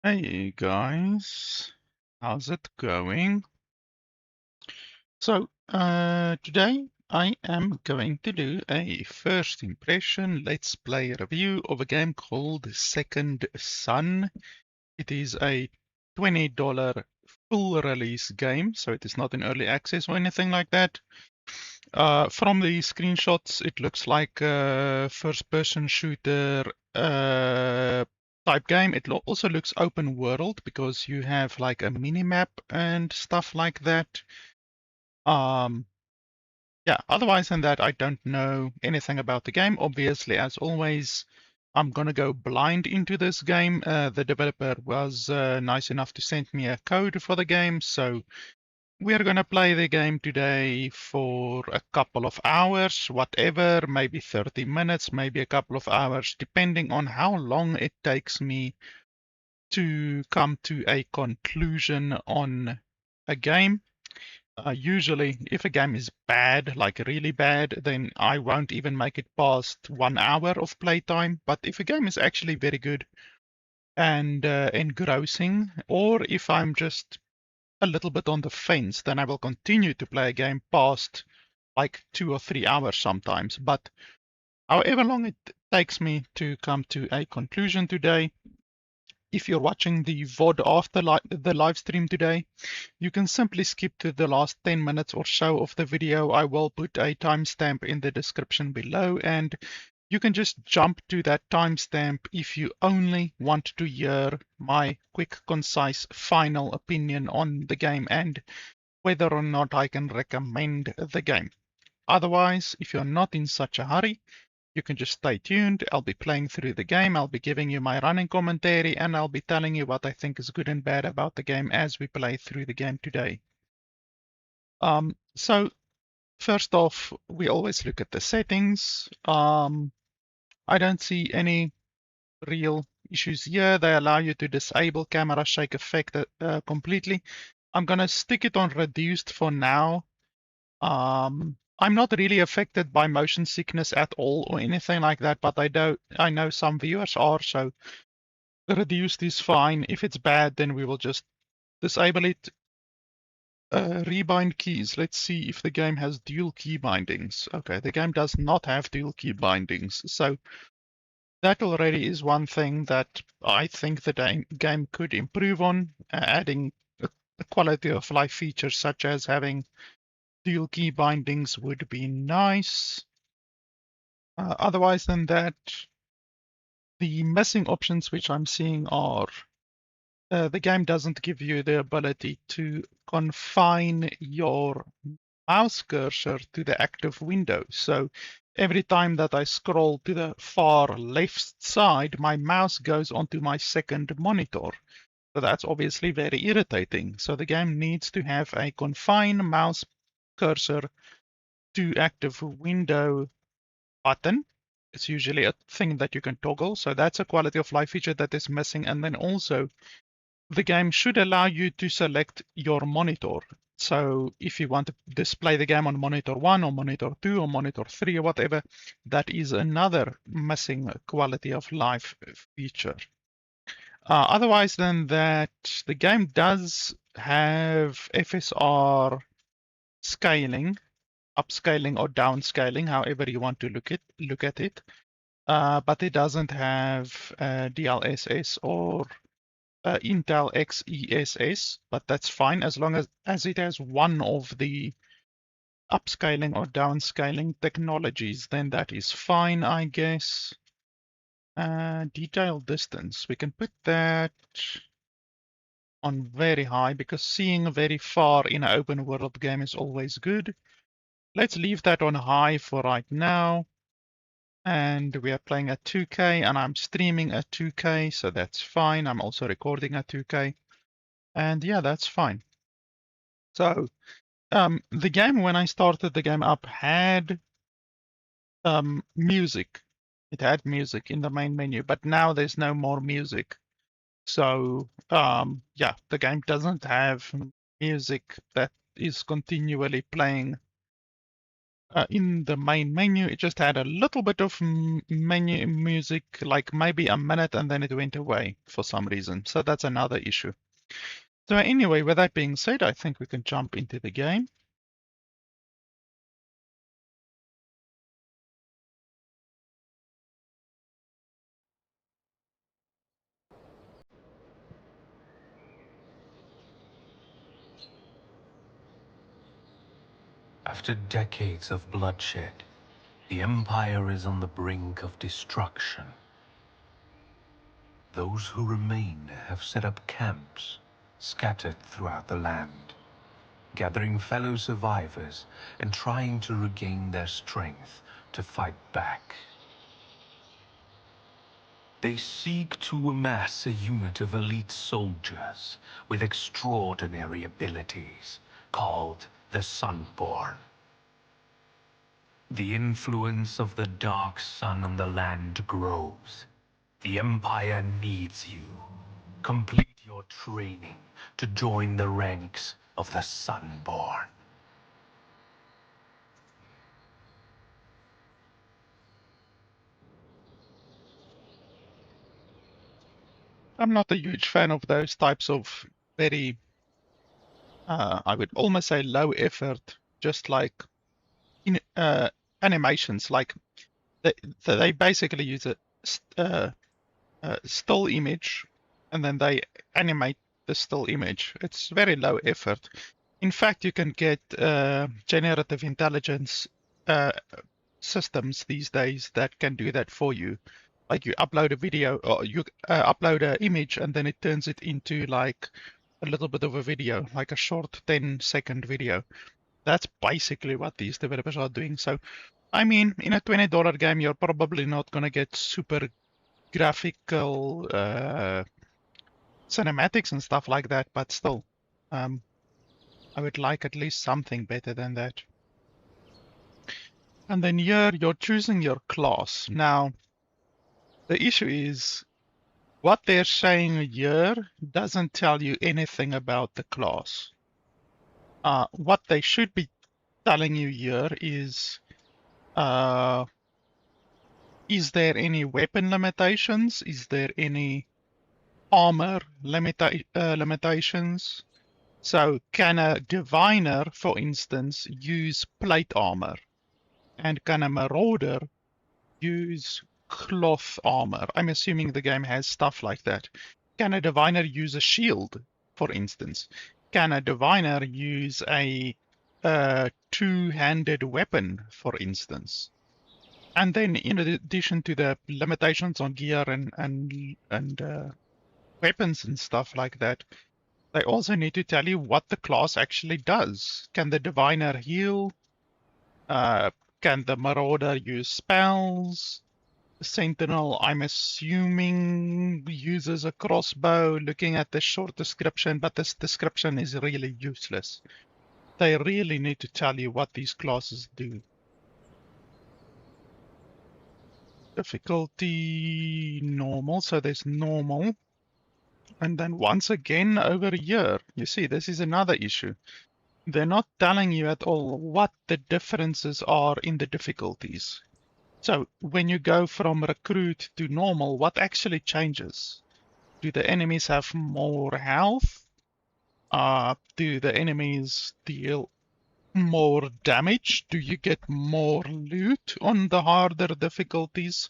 Hey guys, how's it going? So, today I am going to do a first impression let's play review of a game called Second Son. It is a $20 full release game, so it is not in early access or anything like that. From the screenshots, it looks like a first-person shooter type game. It also looks open world because you have like a mini map and stuff like that. Um, yeah, otherwise than that, I don't know anything about the game. Obviously, as always, I'm gonna go blind into this game. The developer was nice enough to send me a code for the game, so we're gonna play the game today for a couple of hours, whatever, maybe 30 minutes, maybe a couple of hours, depending on how long it takes me to come to a conclusion on a game. Usually, if a game is bad, like really bad, then I won't even make it past 1 hour of playtime. But if a game is actually very good and engrossing, or if I'm just a little bit on the fence, then I will continue to play a game past like 2 or 3 hours sometimes. But however long it takes me to come to a conclusion today, if you're watching the VOD after the live stream today, you can simply skip to the last 10 minutes or so of the video. I will put a timestamp in the description below, and you can just jump to that timestamp if you only want to hear my quick, concise, final opinion on the game and whether or not I can recommend the game. Otherwise, if you're not in such a hurry, you can just stay tuned. I'll be playing through the game, I'll be giving you my running commentary, and I'll be telling you what I think is good and bad about the game as we play through the game today. So first off, we always look at the settings. I don't see any real issues here. They allow you to disable camera shake effect completely. I'm gonna stick it on reduced for now. I'm not really affected by motion sickness at all or anything like that, but I know some viewers are, so reduced is fine. If it's bad, then we will just disable it. Rebind keys. Let's see if the game has dual key bindings. Okay, the game does not have dual key bindings, so that already is one thing that I think the game could improve on, adding a quality of life features such as having dual key bindings would be nice. Otherwise than that, the missing options which I'm seeing are the game doesn't give you the ability to confine your mouse cursor to the active window. So every time that I scroll to the far left side, my mouse goes onto my second monitor. So that's obviously very irritating. So the game needs to have a confine mouse cursor to active window button. It's usually a thing that you can toggle. So that's a quality of life feature that is missing. And then also the game should allow you to select your monitor. So if you want to display the game on monitor 1 or monitor 2 or monitor 3 or whatever, that is another missing quality of life feature. Otherwise than that, the game does have FSR scaling, upscaling or downscaling, however you want to look at it. But it doesn't have DLSS or Intel XESS, but that's fine as long as it has one of the upscaling or downscaling technologies, then that is fine, I guess. Detail distance, we can put that on very high because seeing very far in an open world game is always good. Let's leave that on high for right now. And we are playing at 2K and I'm streaming at 2K, so that's fine. I'm also recording at 2K. And yeah, that's fine. So the game, when I started the game up, had music. It had music in the main menu, but now there's no more music. So yeah, the game doesn't have music that is continually playing in the main menu, it just had a little bit of menu music, like maybe a minute, and then it went away for some reason. So that's another issue. So anyway, with that being said, I think we can jump into the game. After decades of bloodshed, the Empire is on the brink of destruction. Those who remain have set up camps scattered throughout the land, gathering fellow survivors and trying to regain their strength to fight back. They seek to amass a unit of elite soldiers with extraordinary abilities called the Sunborn. The influence of the Dark Sun on the land grows. The Empire needs you. Complete your training to join the ranks of the Sunborn. I'm not a huge fan of those types of very, I would almost say low effort, just like in animations. Like they basically use a still image and then they animate the still image. It's very low effort. In fact, you can get generative intelligence systems these days that can do that for you. Like you upload a video or you upload an image and then it turns it into like a little bit of a video, like a short 10-second video. That's basically what these developers are doing. So, I mean, in a $20 game, you're probably not going to get super graphical cinematics and stuff like that, but still, I would like at least something better than that. And then here, you're choosing your class. Now, the issue is what they're saying here doesn't tell you anything about the class. What they should be telling you here is there any weapon limitations? Is there any armor limitations? So can a diviner, for instance, use plate armor? And can a marauder use cloth armor? I'm assuming the game has stuff like that. Can a diviner use a shield, for instance? Can a diviner use a two-handed weapon, for instance? And then, in addition to the limitations on gear and weapons and stuff like that, they also need to tell you what the class actually does. Can the diviner heal? Can the marauder use spells? The sentinel, I'm assuming, uses a crossbow, looking at the short description, but this description is really useless. They really need to tell you what these classes do. Difficulty normal, so there's normal. And then once again over here, you see, this is another issue. They're not telling you at all what the differences are in the difficulties. So when you go from recruit to normal, what actually changes? Do the enemies have more health? Do the enemies deal more damage? Do you get more loot on the harder difficulties?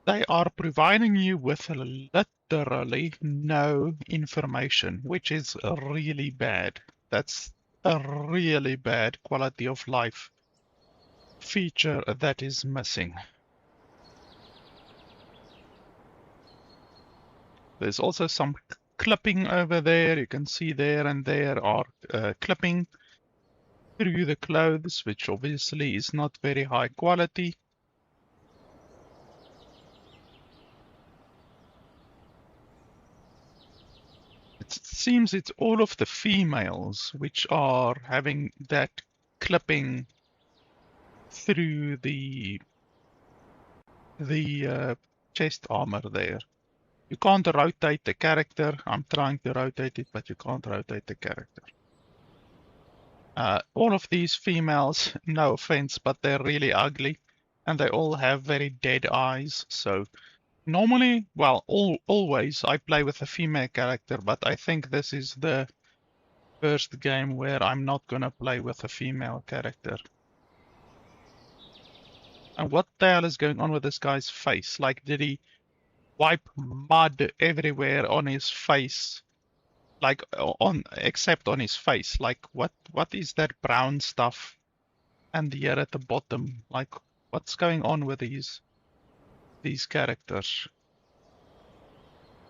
They are providing you with literally no information, which is really bad. That's a really bad quality of life feature that is missing. There's also some clipping over there. You can see there and there are clipping through the clothes, which obviously is not very high quality. It seems it's all of the females which are having that clipping through the chest armor there. You can't rotate the character. I'm trying to rotate it, but you can't rotate the character. All of these females, no offense, but they're really ugly, and they all have very dead eyes. So normally, well, always I play with a female character, but I think this is the first game where I'm not gonna play with a female character. And what the hell is going on with this guy's face? Like, did he wipe mud everywhere on his face? Like, except on his face. Like, what is that brown stuff? And here at the bottom, like, what's going on with these characters?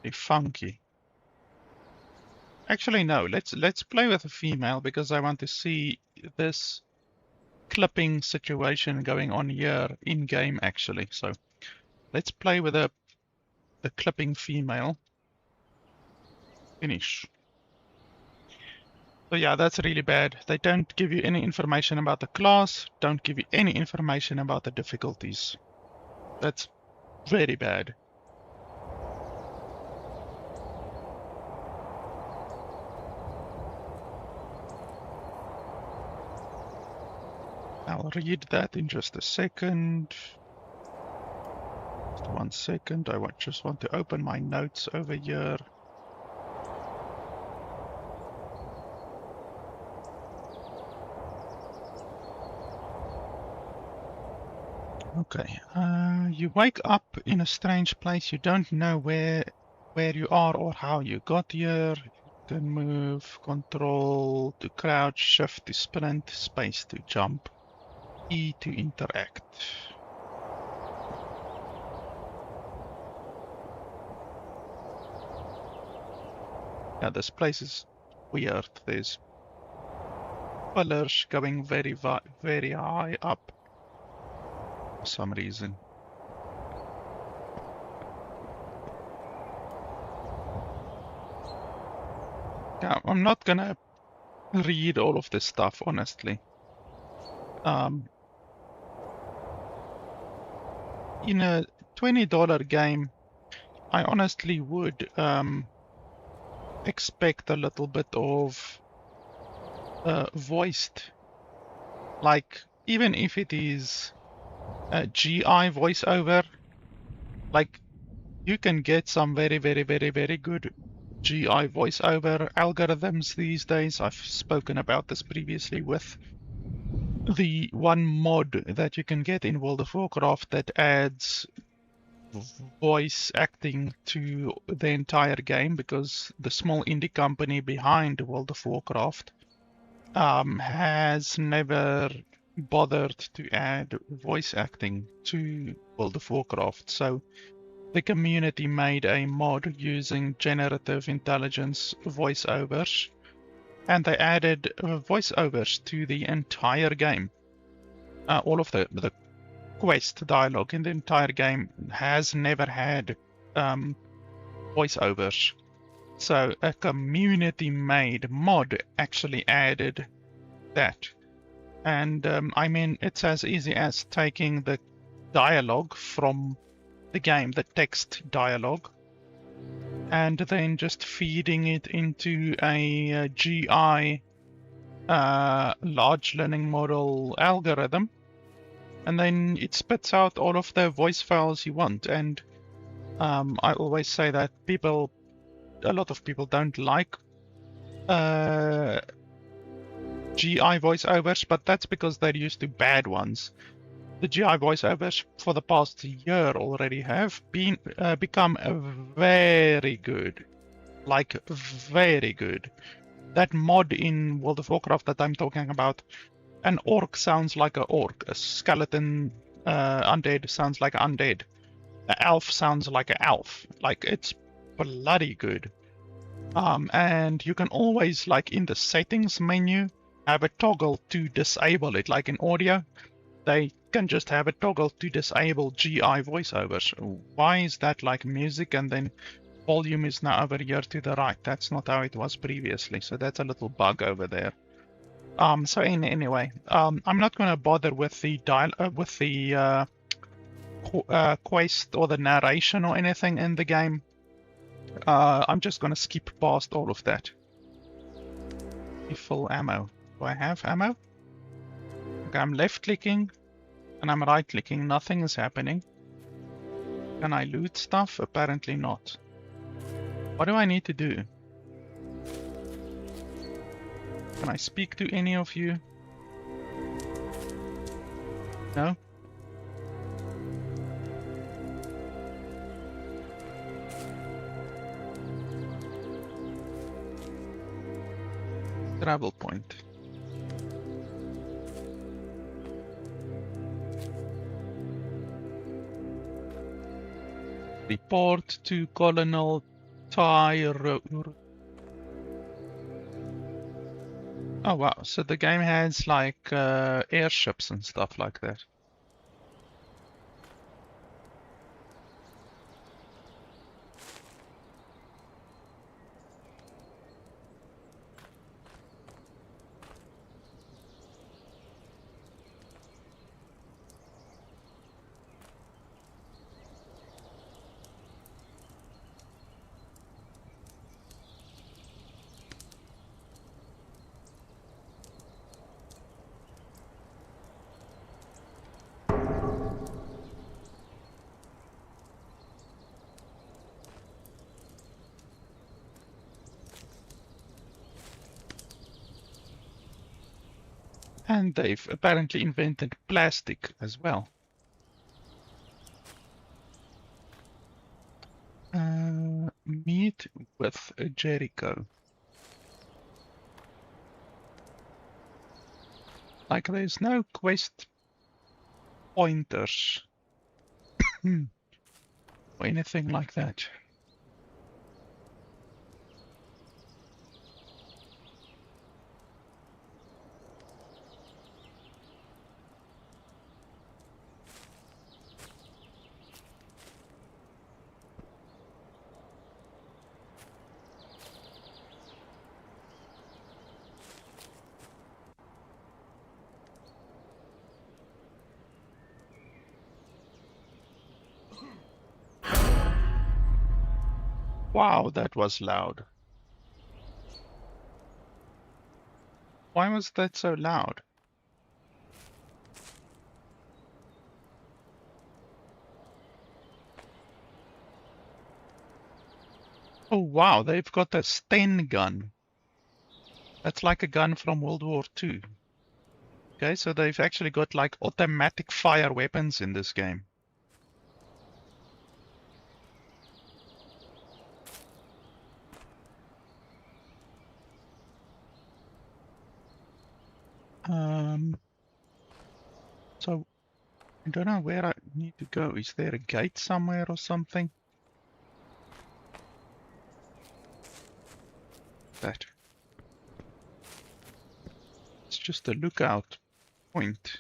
They're funky. Actually, no. Let's play with a female because I want to see this clipping situation going on here in game actually. So let's play with the clipping female. Finish. So yeah, that's really bad. They don't give you any information about the class, don't give you any information about the difficulties. That's very bad. I'll read that in just a second. Just 1 second. I just want to open my notes over here. Okay. You wake up in a strange place. You don't know where you are or how you got here. You can move, control to crouch, shift to sprint, space to jump, E to interact. Yeah, this place is weird. There's pillars going very high up for some reason. Yeah, I'm not gonna read all of this stuff, honestly. In a $20 game, I honestly would expect a little bit of voiced, like even if it is a GI voiceover, like you can get some very good GI voiceover algorithms these days. I've spoken about this previously with the one mod that you can get in World of Warcraft that adds voice acting to the entire game, because the small indie company behind World of Warcraft has never bothered to add voice acting to World of Warcraft. So the community made a mod using generative intelligence voiceovers, and they added voiceovers to the entire game. All of the quest dialogue in the entire game has never had voiceovers. So a community-made mod actually added that. And I mean, it's as easy as taking the dialogue from the game, the text dialogue, and then just feeding it into a GI large learning model algorithm, and then it spits out all of the voice files you want. And I always say that a lot of people don't like GI voiceovers, but that's because they're used to bad ones. The GI voiceovers for the past year already have become very good, like very good. That mod in World of Warcraft that I'm talking about, an orc sounds like an orc, a skeleton undead sounds like an undead, an elf sounds like an elf. Like, it's bloody good. And you can always, like in the settings menu, have a toggle to disable it. Like in audio, they can just have a toggle to disable GI voiceovers. Why is that like music and then volume is now over here to the right? That's not how it was previously, so that's a little bug over there. So anyway, I'm not going to bother with the quest or the narration or anything in the game. I'm just going to skip past all of that. Full ammo. Do I have ammo? Okay, I'm left clicking and I'm right clicking. Nothing is happening. Can I loot stuff? Apparently not. What do I need to do? Can I speak to any of you? No? Travel point. Report to Colonel Tyre. Oh wow, so the game has like airships and stuff like that. And they've apparently invented plastic as well. Meet with Jericho. Like there's no quest pointers or anything like that. Wow, that was loud. Why was that so loud? Oh wow, they've got a Sten gun. That's like a gun from World War II. Okay, so they've actually got like automatic fire weapons in this game. So I don't know where I need to go. Is there a gate somewhere or something? That. It's just a lookout point.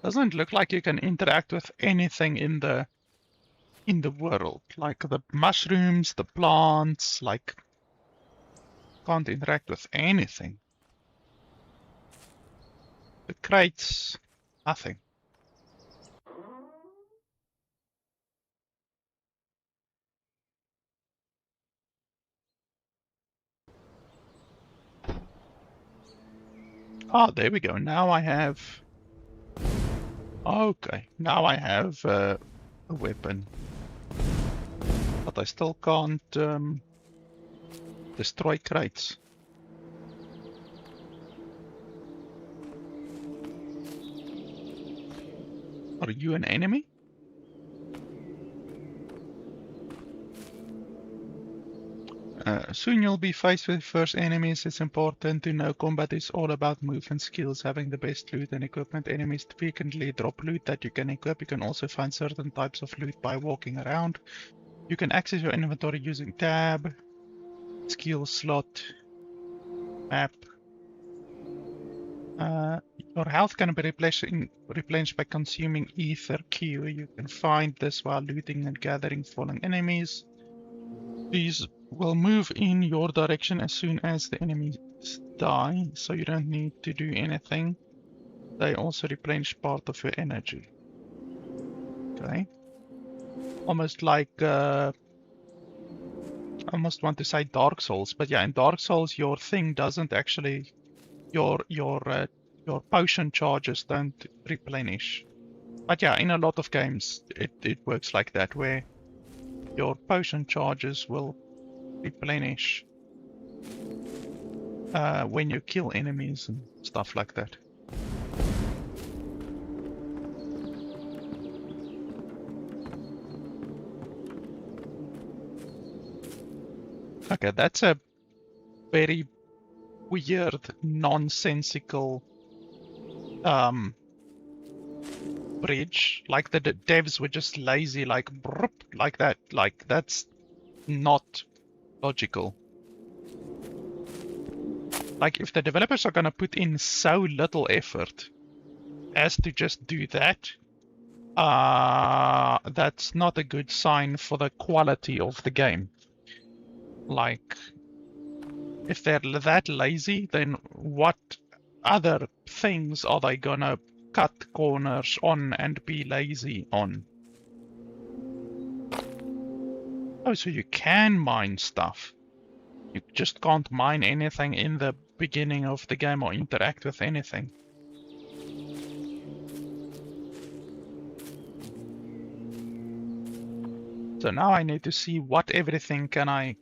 Doesn't look like you can interact with anything in the world. Like the mushrooms, the plants, like can't interact with anything. The crates, nothing. Oh, there we go. Now I have... Okay, now I have a weapon. But I still can't destroy crates. Are you an enemy? Soon you'll be faced with first enemies. It's important to know combat is all about movement skills, having the best loot and equipment. Enemies frequently drop loot that you can equip. You can also find certain types of loot by walking around. You can access your inventory using tab, skill slot, map. Your health can be replenished by consuming Ether Q. You can find this while looting and gathering fallen enemies. These will move in your direction as soon as the enemies die, so you don't need to do anything. They also replenish part of your energy. Okay. Almost like, I almost want to say Dark Souls, but yeah, in Dark Souls, your thing doesn't actually, your potion charges don't replenish. But yeah, in a lot of games, it works like that, where your potion charges will replenish when you kill enemies and stuff like that. Okay, that's a very weird, nonsensical bridge. Like the devs were just lazy, like like that. Like that's not logical. Like if the developers are gonna put in so little effort as to just do that, that's not a good sign for the quality of the game. Like, if they're that lazy, then what other things are they gonna cut corners on and be lazy on? Oh, so you can mine stuff. You just can't mine anything in the beginning of the game or interact with anything. So now I need to see what everything can I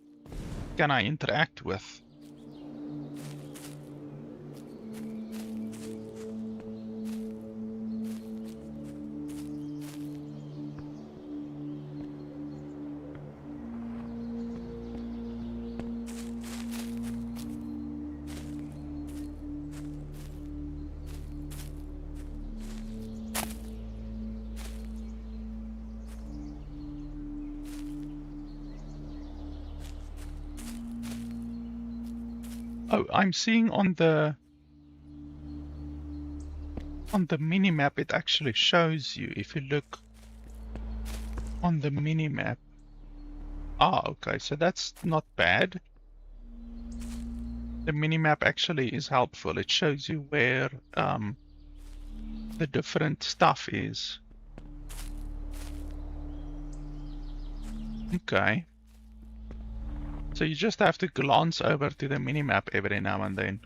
interact with. Oh, I'm seeing on the minimap, it actually shows you if you look on the minimap. Ah, okay, so that's not bad. The minimap actually is helpful. It shows you where the different stuff is. Okay. So you just have to glance over to the minimap every now and then.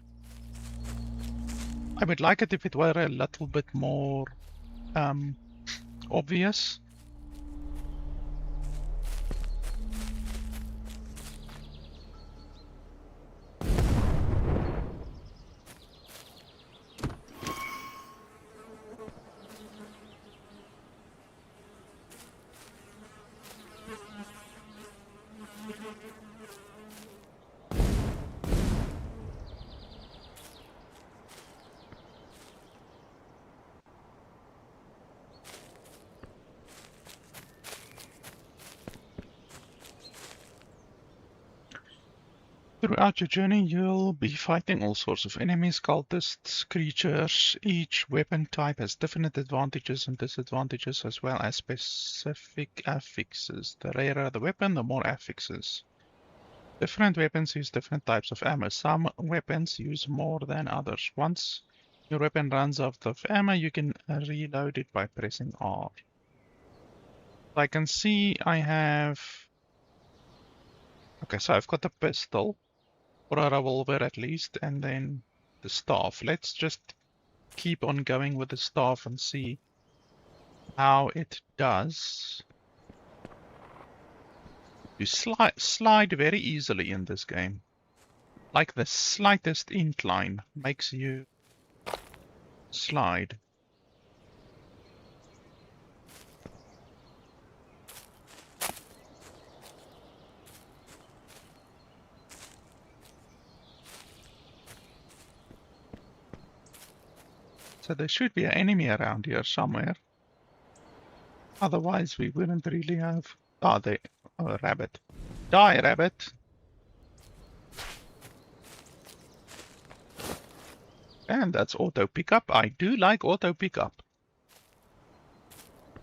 I would like it if it were a little bit more obvious. Throughout your journey, you'll be fighting all sorts of enemies, cultists, creatures. Each weapon type has different advantages and disadvantages, as well as specific affixes. The rarer the weapon, the more affixes. Different weapons use different types of ammo. Some weapons use more than others. Once your weapon runs out of ammo, you can reload it by pressing R. I can see I have... Okay, so I've got a pistol. Or a revolver at least, and then the staff. Let's just keep on going with the staff and see how it does. You slide very easily in this game. Like the slightest incline makes you slide. So there should be an enemy around here somewhere. Otherwise we wouldn't really have... Oh, a rabbit. Die, rabbit! And that's auto pickup. I do like auto pickup.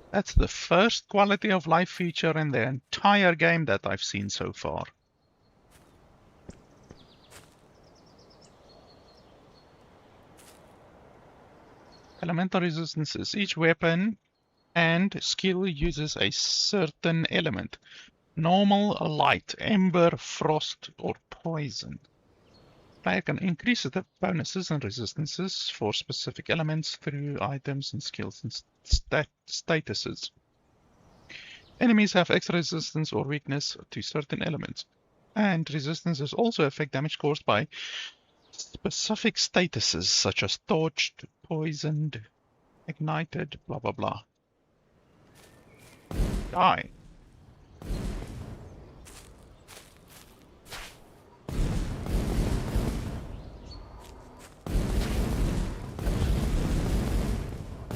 That's the first quality of life feature in the entire game that I've seen so far. Elemental resistances. Each weapon and skill uses a certain element. Normal, light, ember, frost, or poison. Player can increase the bonuses and resistances for specific elements through items and skills and statuses. Enemies have extra resistance or weakness to certain elements, and resistances also affect damage caused by specific statuses such as torched, poisoned, ignited, blah blah blah. Die.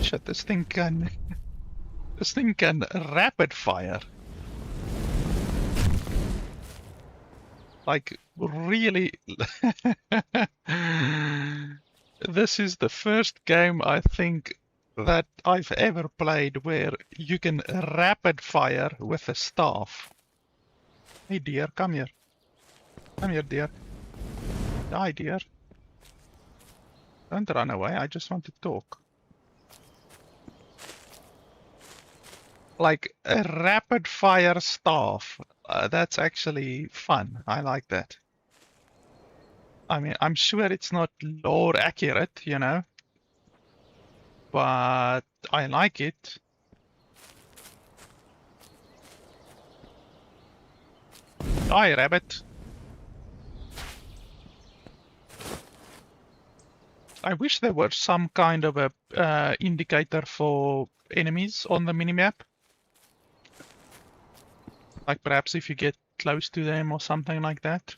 Shit, this thing can rapid fire. Like, really. This is the first game, I think, that I've ever played where you can rapid fire with a staff. Hey dear, come here. Come here, dear. Die, dear. Don't run away, I just want to talk. Like a rapid fire staff. That's actually fun. I like that. I mean, I'm sure it's not lore accurate, you know, but I like it. Die, rabbit. I wish there were some kind of a indicator for enemies on the minimap. Like perhaps if you get close to them or something like that.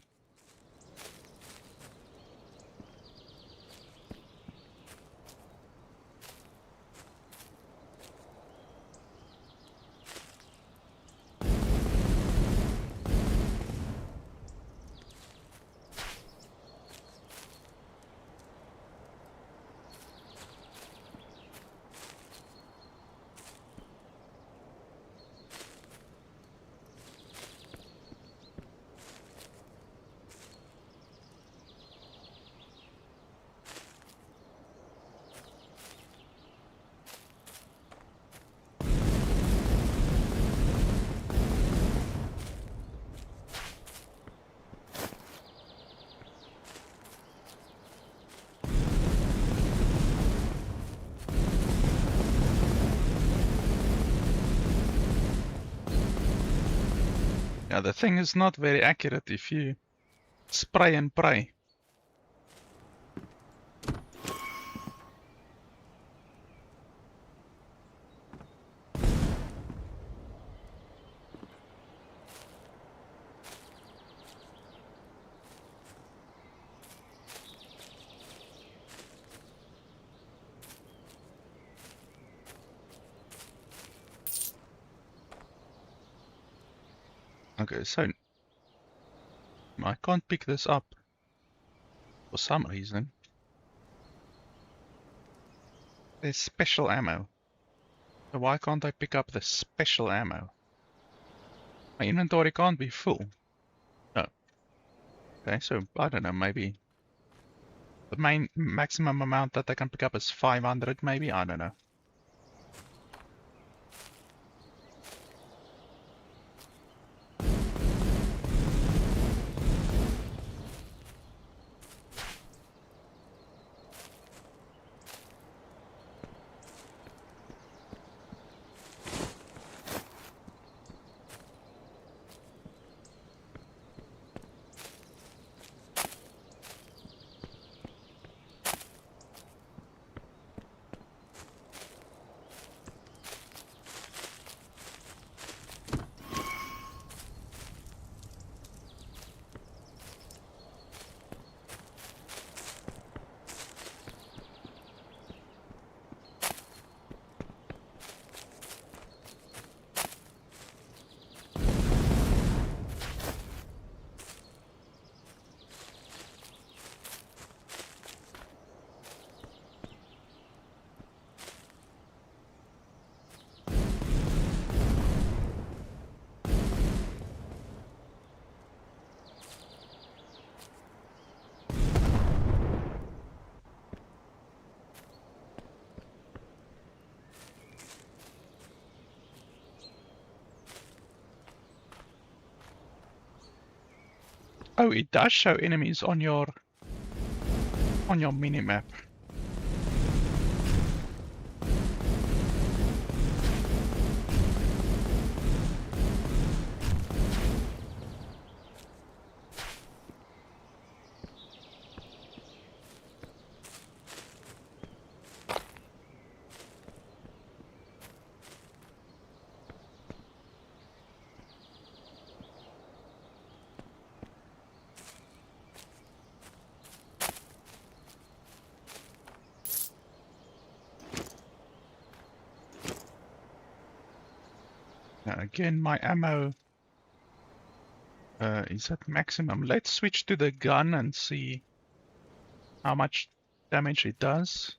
Yeah, the thing is not very accurate if you spray and pray. Okay, so I can't pick this up for some reason. There's special ammo. So why can't I pick up the special ammo? My inventory can't be full. No. Okay, so I don't know, maybe the main maximum amount that I can pick up is 500 maybe? I don't know. Oh, it does show enemies on your minimap. Now again, my ammo is at maximum. Let's switch to the gun and see how much damage it does.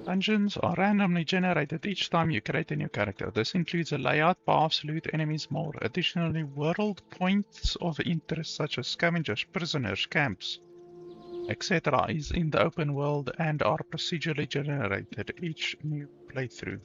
Dungeons are randomly generated each time you create a new character. This includes a layout, paths, loot, enemies, more. Additionally, world points of interest such as scavengers, prisoners, camps, etc. is in the open world and are procedurally generated each new playthrough.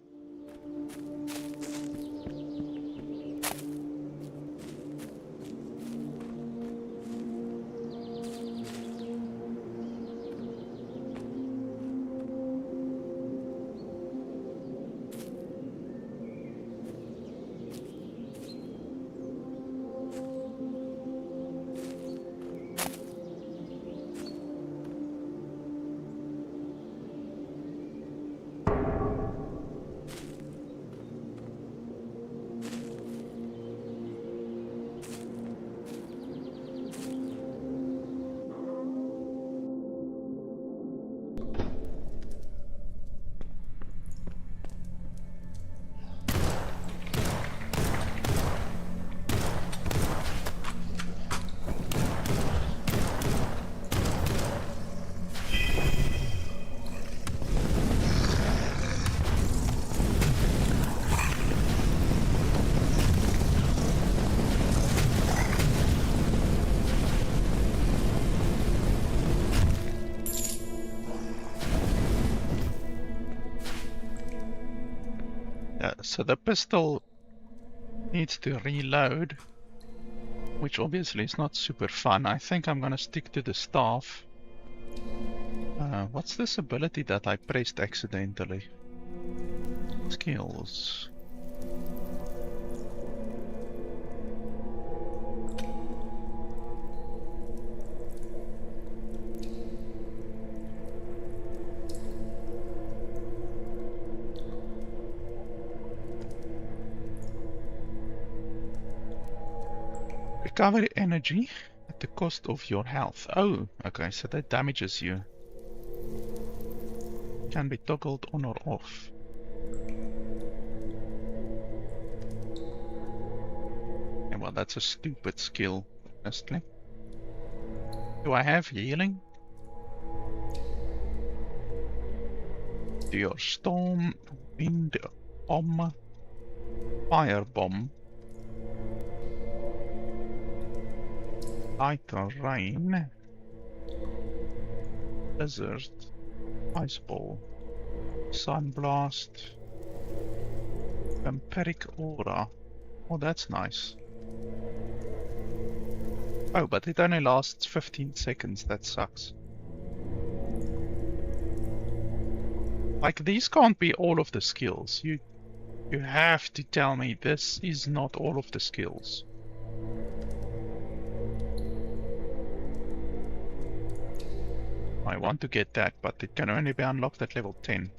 So the pistol needs to reload, which obviously is not super fun. I think I'm gonna stick to the staff. What's this ability that I pressed accidentally? Skills. Recover energy at the cost of your health. Oh, okay, so that damages you. Can be toggled on or off. Yeah, well, that's a stupid skill, honestly. Do I have healing? Do your storm, wind, bomb, fire bomb. Light or rain, blizzard, ice ball, sun blast, vampiric aura. Oh, that's nice. Oh, but it only lasts 15 seconds. That sucks. Like, these can't be all of the skills. You have to tell me this is not all of the skills. I want to get that, but it can only be unlocked at level 10.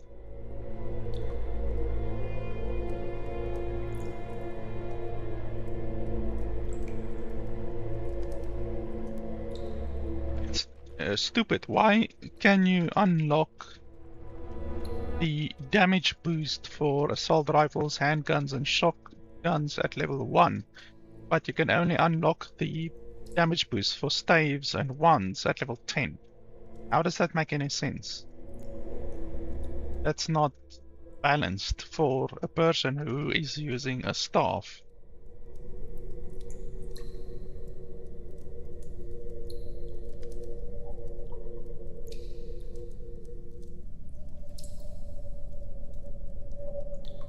stupid. Why can you unlock the damage boost for assault rifles, handguns, and shotguns at level 1, but you can only unlock the damage boost for staves and wands at level 10? How does that make any sense? That's not balanced for a person who is using a staff.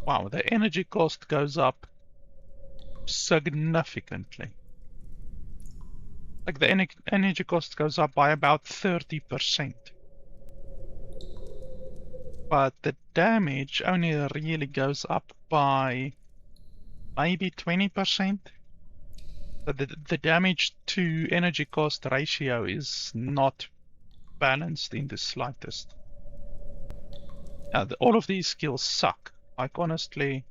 Wow, the energy cost goes up significantly. Like the energy cost goes up by about 30%. But the damage only really goes up by maybe 20%. So the damage to energy cost ratio is not balanced in the slightest. All of these skills suck. Like honestly,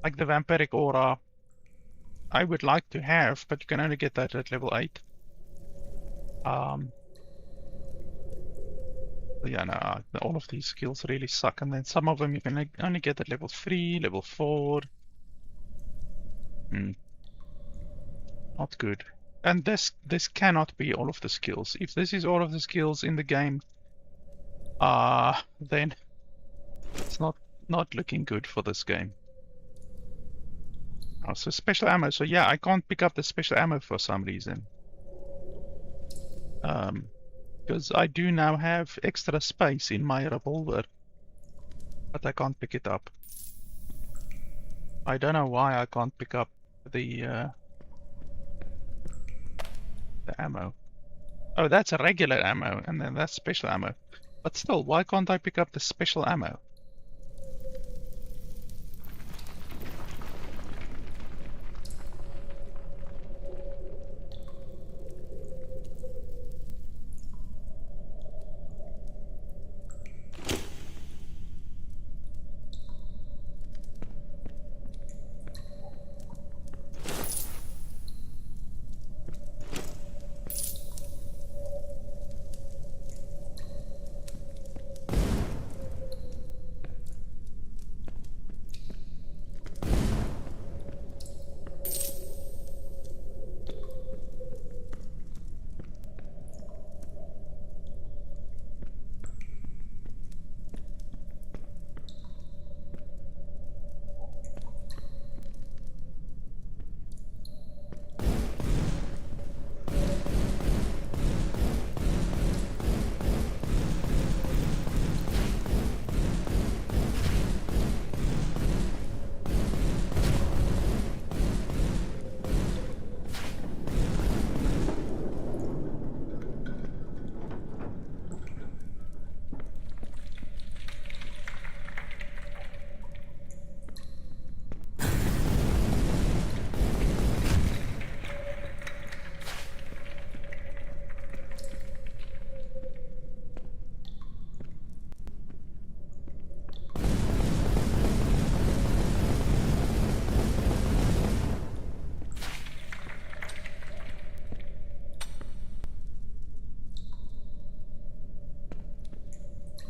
like the vampiric aura, I would like to have, but you can only get that at level 8. Yeah, no, all of these skills really suck, and then some of them you can only get at level 3, level 4. Not good. And this cannot be all of the skills. If this is all of the skills in the game, then it's not looking good for this game. Oh, so special ammo. So yeah, I can't pick up the special ammo for some reason. Because I do now have extra space in my revolver, but I can't pick it up. I don't know why I can't pick up the ammo. Oh, that's a regular ammo, and then that's special ammo. But still, why can't I pick up the special ammo?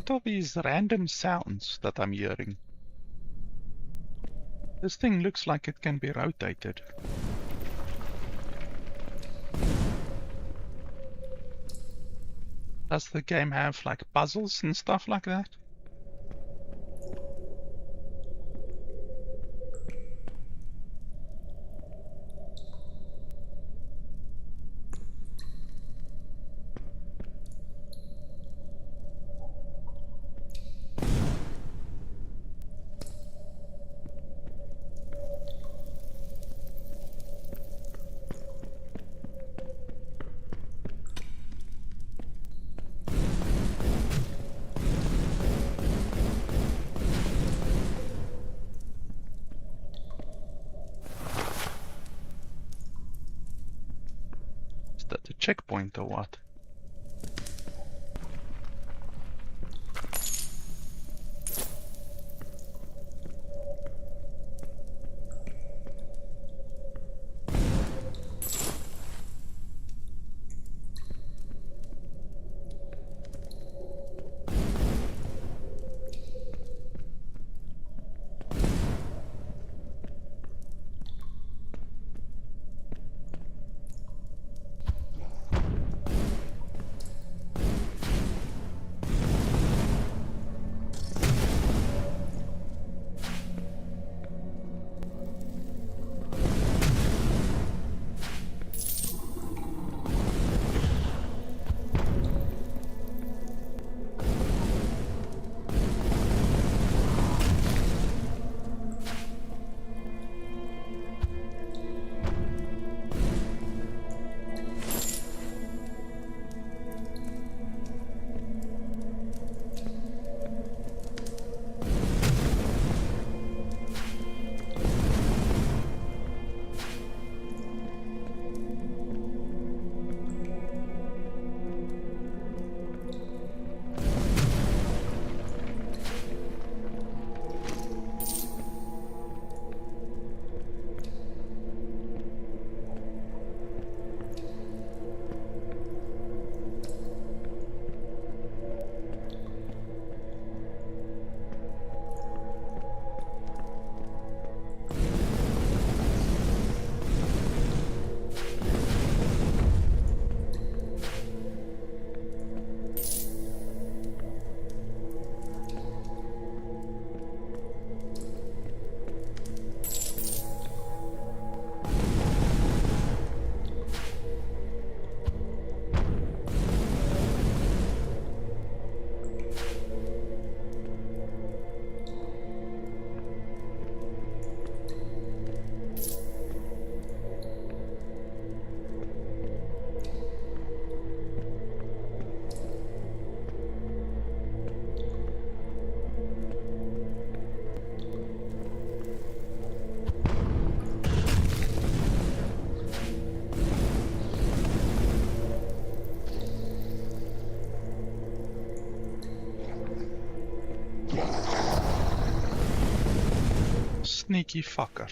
What are these random sounds that I'm hearing? This thing looks like it can be rotated. Does the game have like puzzles and stuff like that? Is that a checkpoint or what? Sneaky fucker.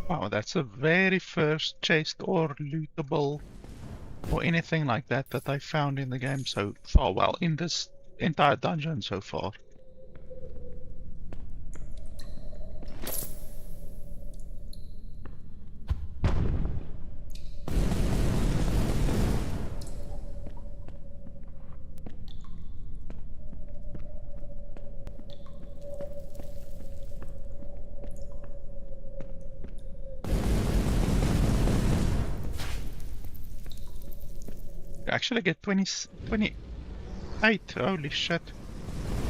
Wow, that's the very first chest or lootable or anything like that that I found in the game so far. Well, in this entire dungeon so far. You actually get 28, holy shit.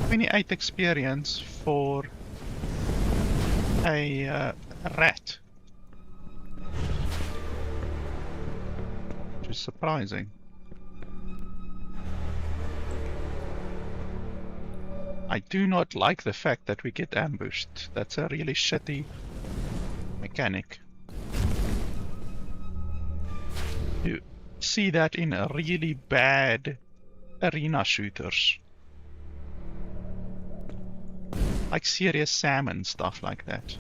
28 experience for a rat. Which is surprising. I do not like the fact that we get ambushed. That's a really shitty mechanic. You see that in a really bad arena shooters. Like Serious Sam and stuff like that.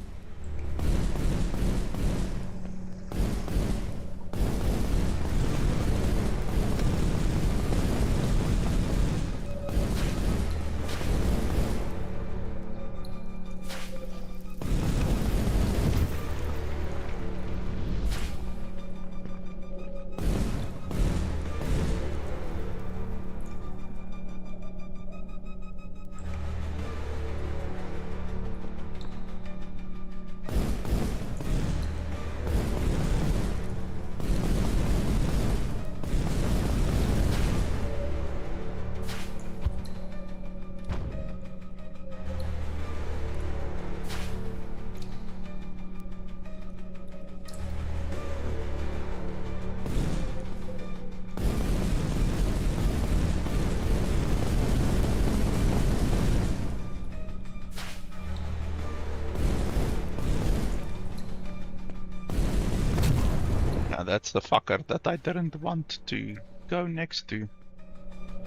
that's the fucker that I didn't want to go next to.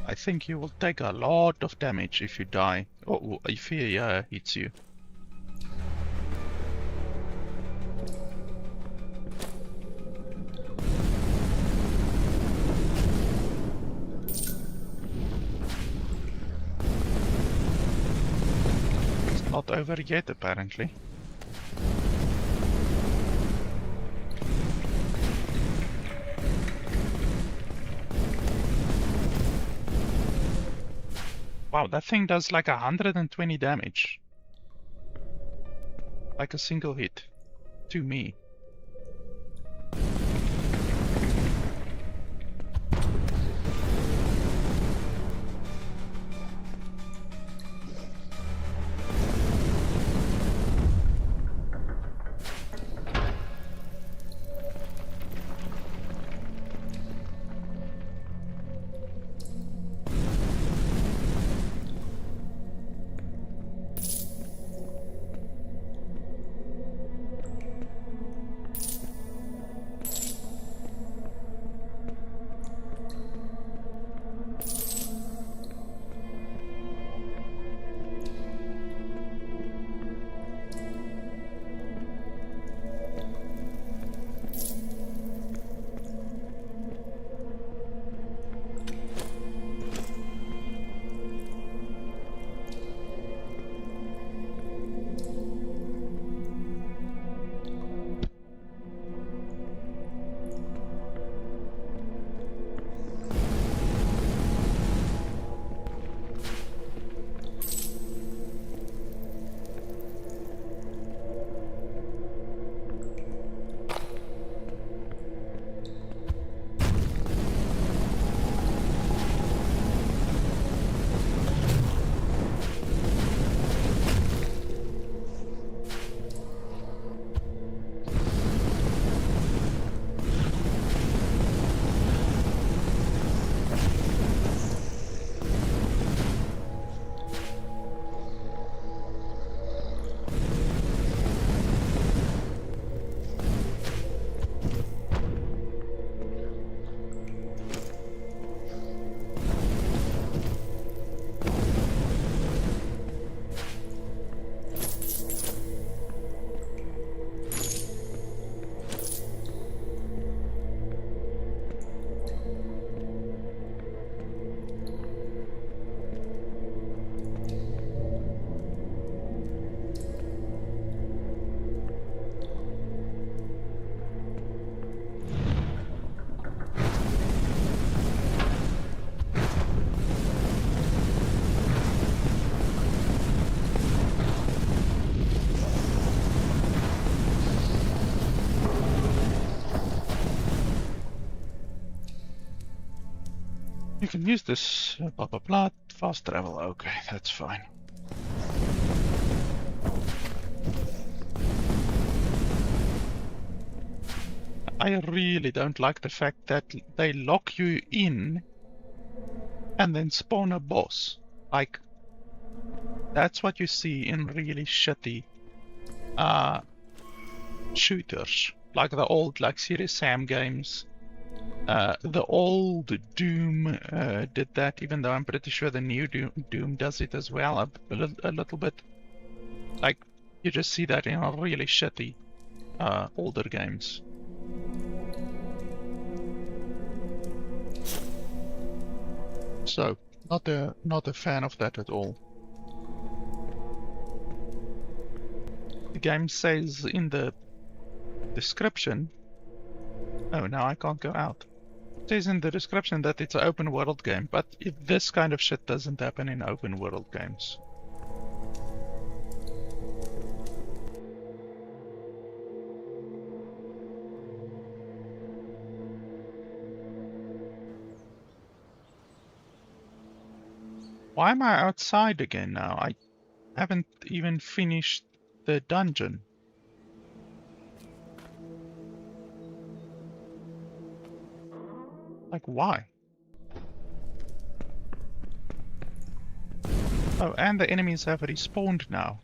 I think you will take a lot of damage if you die, or if he hits you. It's not over yet, apparently. Wow, that thing does like 120 damage. Like a single hit. To me. You can use this, blah blah blah, fast travel, okay, that's fine. I really don't like the fact that they lock you in and then spawn a boss. Like, that's what you see in really shitty shooters. Like the old, like Serious Sam games. The old Doom did that, even though I'm pretty sure the new Doom does it as well, a little bit. Like, you just see that in really shitty older games. So, not a fan of that at all. The game says in the description... Oh, now I can't go out. It says in the description that it's an open world game, but this kind of shit doesn't happen in open world games. Why am I outside again now? I haven't even finished the dungeon. Like, why? Oh, and the enemies have respawned now.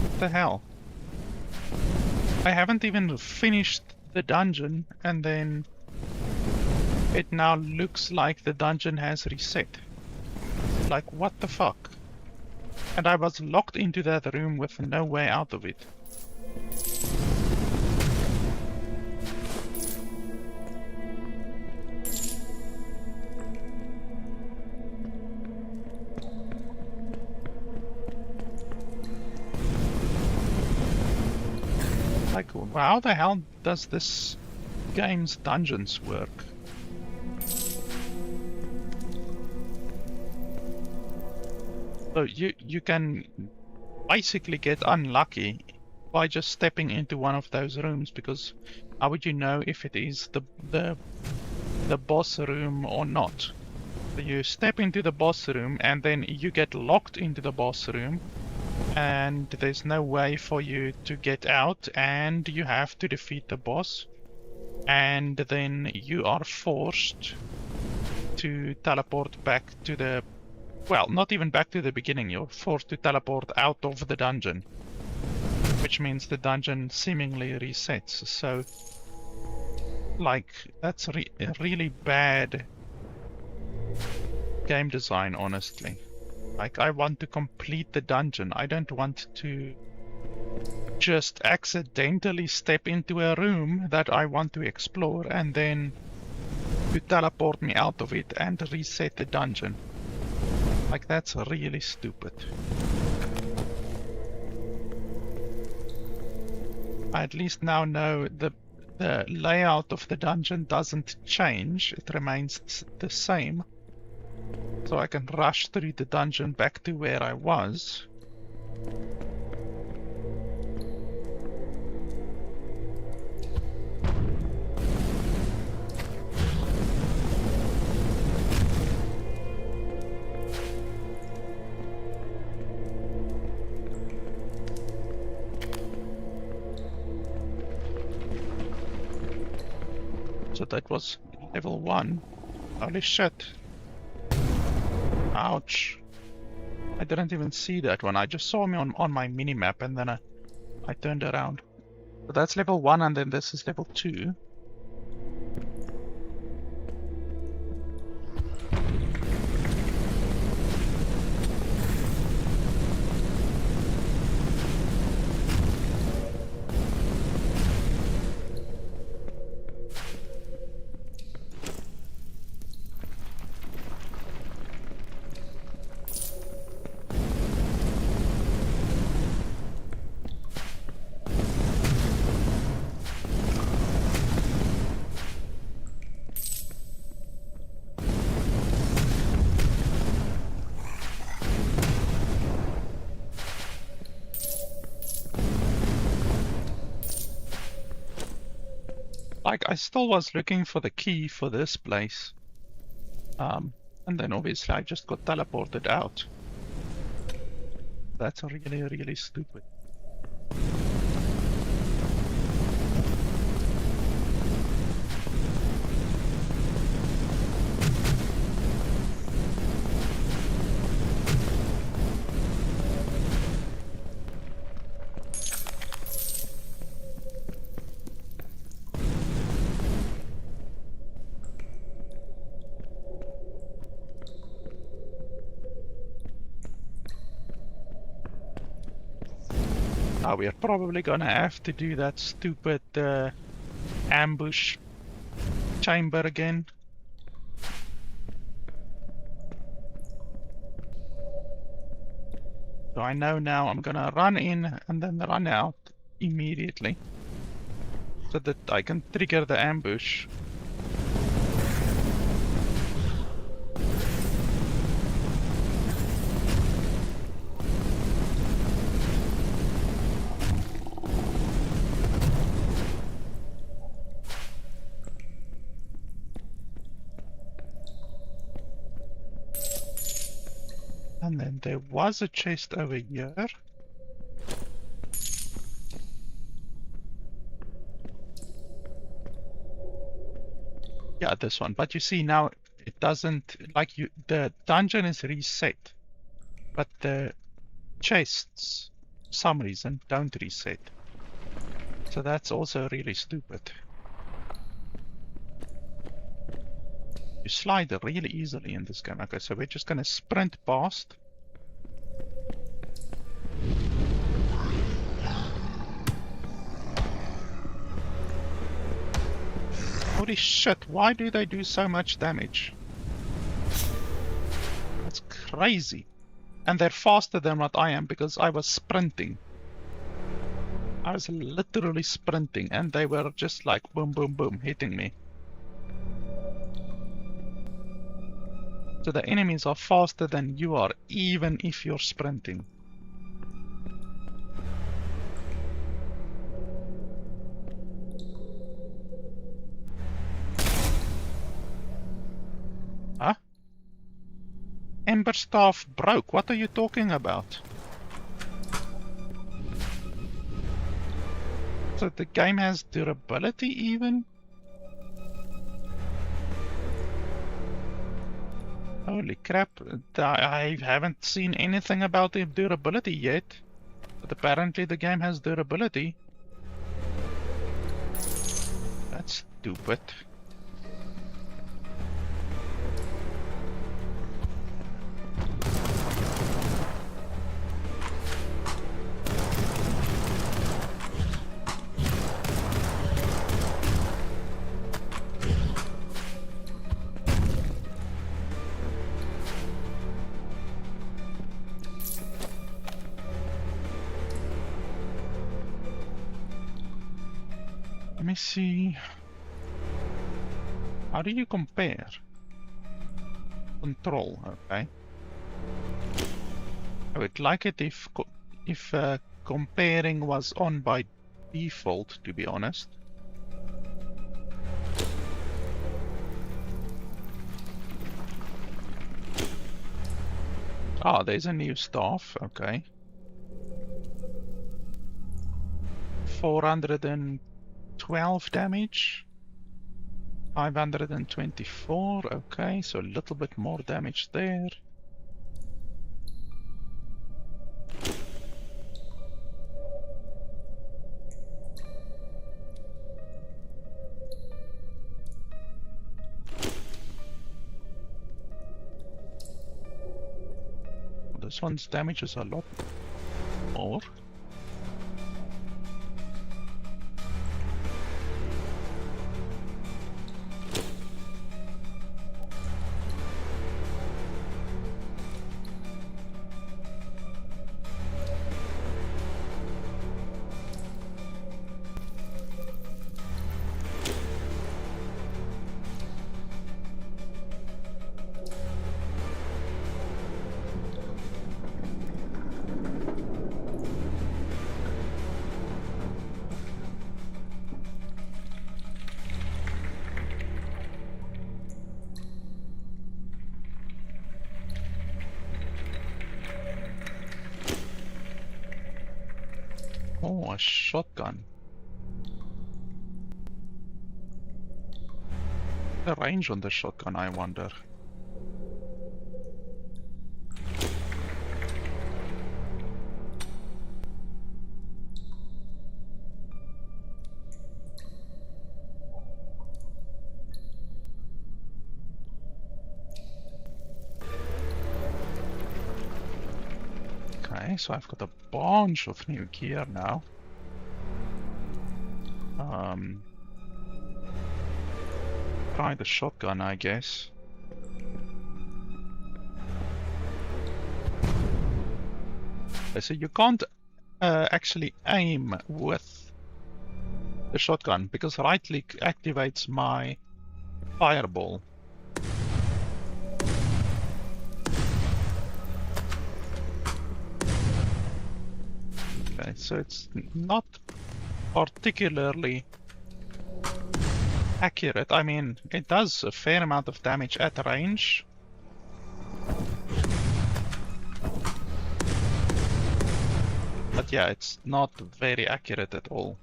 What the hell? I haven't even finished the dungeon, and then it now looks like the dungeon has reset. Like, what the fuck? And I was locked into that room with no way out of it. Like, how the hell does this game's dungeons work? So you can basically get unlucky by just stepping into one of those rooms, because how would you know if it is the boss room or not? So you step into the boss room and then you get locked into the boss room, and there's no way for you to get out, and you have to defeat the boss, and then you are forced to teleport back to the, well, not even back to the beginning, you're forced to teleport out of the dungeon, which means the dungeon seemingly resets. So, like, that's really bad game design, honestly. Like, I want to complete the dungeon. I don't want to just accidentally step into a room that I want to explore and then to teleport me out of it and reset the dungeon. Like, that's really stupid. I at least now know the layout of the dungeon doesn't change. It remains the same. So I can rush through the dungeon back to where I was. So that was level 1. Holy shit. Ouch. I didn't even see that one. I just saw me on my minimap, and then I turned around. So that's level 1, and then this is level 2. Like, I still was looking for the key for this place. And then obviously I just got teleported out. That's really, really stupid. Now we are probably gonna have to do that stupid ambush chamber again. So I know now I'm gonna run in and then run out immediately, so that I can trigger the ambush. And then there was a chest over here. Yeah, this one. But you see now it doesn't, like, the dungeon is reset, but the chests, for some reason, don't reset. So that's also really stupid. You slide really easily in this game. Okay, so we're just gonna sprint past. Holy shit, why do they do so much damage? That's crazy. And they're faster than what I am because I was sprinting. I was literally sprinting and they were just like boom, boom, boom, hitting me. So the enemies are faster than you are, even if you're sprinting. Huh? Ember Staff broke. What are you talking about? So the game has durability even? Holy crap, I haven't seen anything about the durability yet. But apparently the game has durability. That's stupid. Let me see. How do you compare? Control, okay. I would like it if comparing was on by default, to be honest. Ah, there's a new staff, okay. 412 damage. 524, okay, so a little bit more damage there. This one's damage is a lot more. Oh, a shotgun. The range on the shotgun, I wonder. Okay, so I've got a bunch of new gear now. Try the shotgun, I guess. So you can't actually aim with the shotgun because right click activates my fireball. Okay, so it's not particularly accurate. I mean, it does a fair amount of damage at range. But yeah, it's not very accurate at all.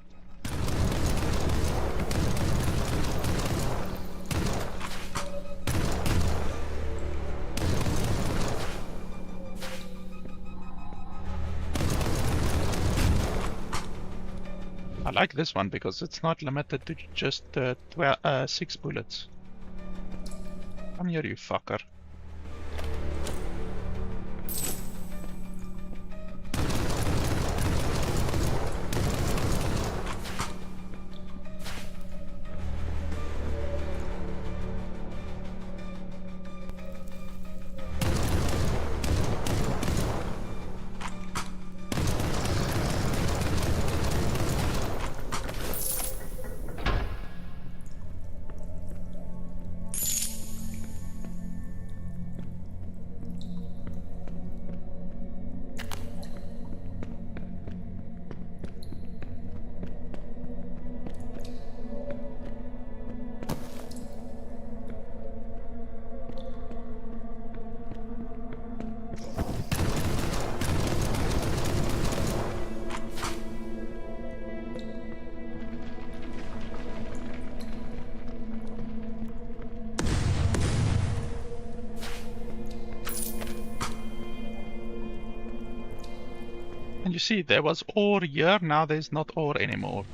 I like this one because it's not limited to just 6 bullets. Come here, you fucker. And you see, there was ore here, now there's not ore anymore.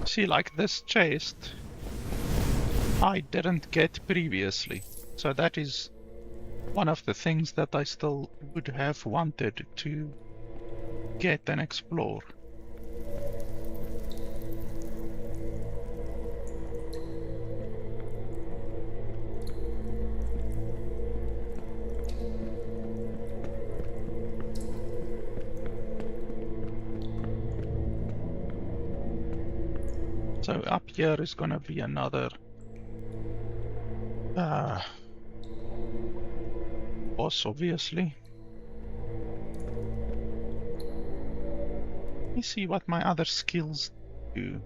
See, like this chest, I didn't get previously. So that is one of the things that I still would have wanted to get and explore. So up here is gonna be another boss, obviously. Let me see what my other skills do.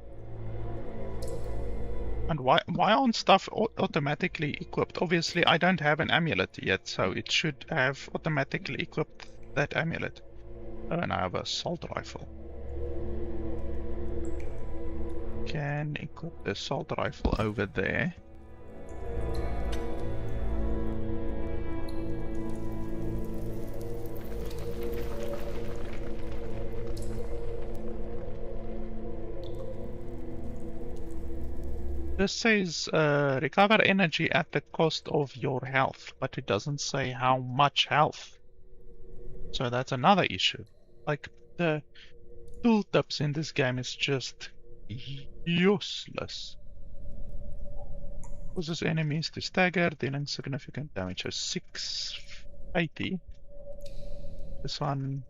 And why aren't stuff automatically equipped? Obviously, I don't have an amulet yet, so it should have automatically equipped that amulet. Oh, and I have an assault rifle. Can equip the assault rifle over there. This says recover energy at the cost of your health, but it doesn't say how much health. So that's another issue. Like, the tooltips in this game is just useless. Causes enemies to stagger, dealing significant damage. So 680. This one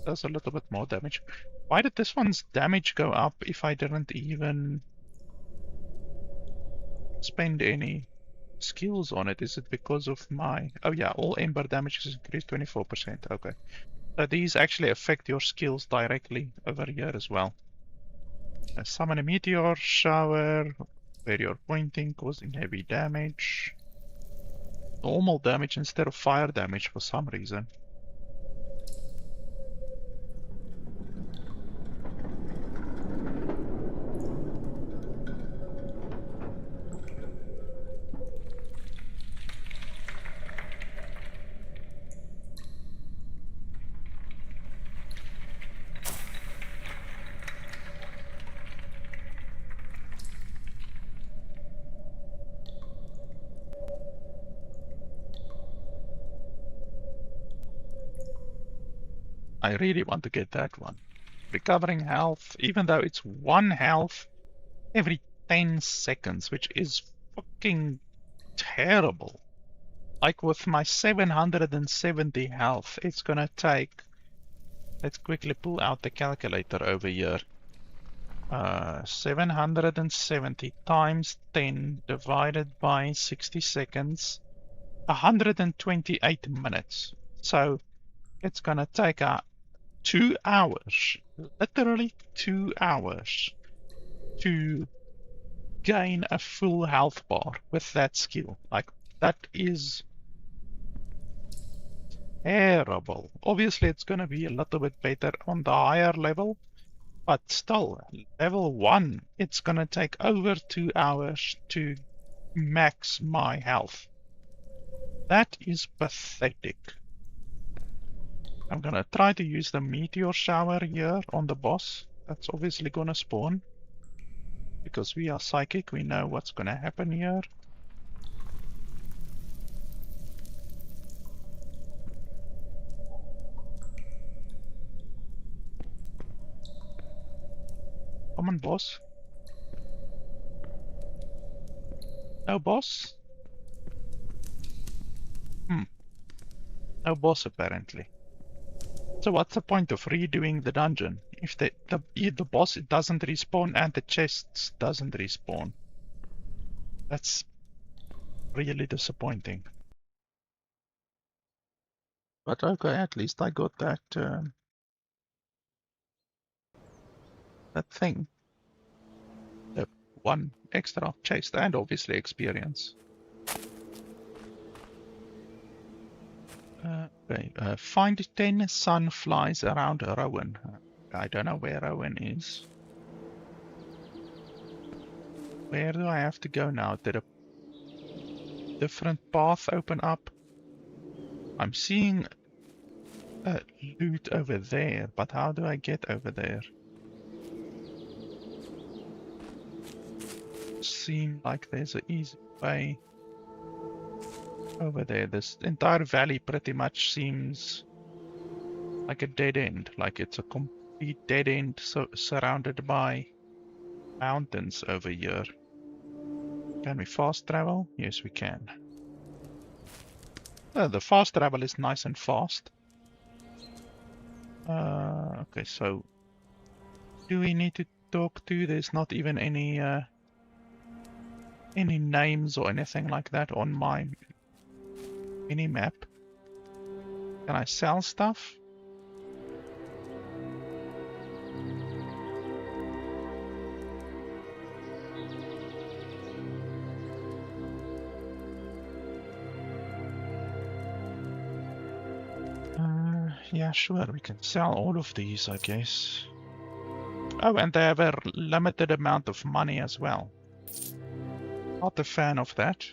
does a little bit more damage. Why did this one's damage go up if I didn't even spend any skills on it? Is it because of my... Oh yeah, all ember damage is increased 24%. Okay. So these actually affect your skills directly over here as well. Summon a meteor shower, where you're pointing, causing heavy damage. Normal damage instead of fire damage for some reason. I really want to get that one. Recovering health, even though it's 1 health every 10 seconds, which is fucking terrible. Like with my 770 health, it's gonna take... Let's quickly pull out the calculator over here. 770 times 10 divided by 60 seconds, 128 minutes. So it's going to take 2 hours, literally 2 hours, to gain a full health bar with that skill. Like, that is terrible. Obviously, it's going to be a little bit better on the higher level, but still, level 1, it's going to take over 2 hours to max my health. That is pathetic. I'm going to try to use the meteor shower here on the boss. That's obviously going to spawn. Because we are psychic, we know what's going to happen here. Come on, boss. No boss? No boss, apparently. So what's the point of redoing the dungeon if the boss doesn't respawn and the chests doesn't respawn? That's really disappointing. But okay, at least I got that that thing. The one extra chest and obviously experience. Okay, find 10 sunflies around Rowan. I don't know where Rowan is. Where do I have to go now? Did a different path open up? I'm seeing loot over there, but how do I get over there? Seems like there's an easy way over there. This entire valley pretty much seems like a dead end, like it's a complete dead end, so surrounded by mountains over here. Can we fast travel? Yes, we can. The fast travel is nice and fast. Okay, so do we need to talk to? There's not even any names or anything like that on my mini map. Can I sell stuff? Yeah, sure, we can sell all of these, I guess. Oh, and they have a limited amount of money as well. Not a fan of that.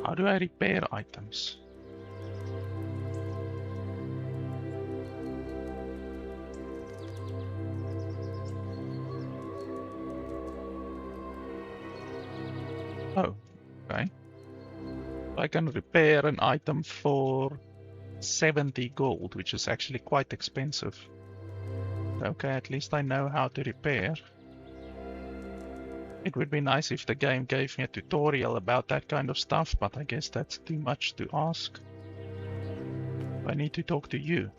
How do I repair items? Oh, okay. I can repair an item for 70 gold, which is actually quite expensive. Okay, at least I know how to repair. It would be nice if the game gave me a tutorial about that kind of stuff, but I guess that's too much to ask. I need to talk to you.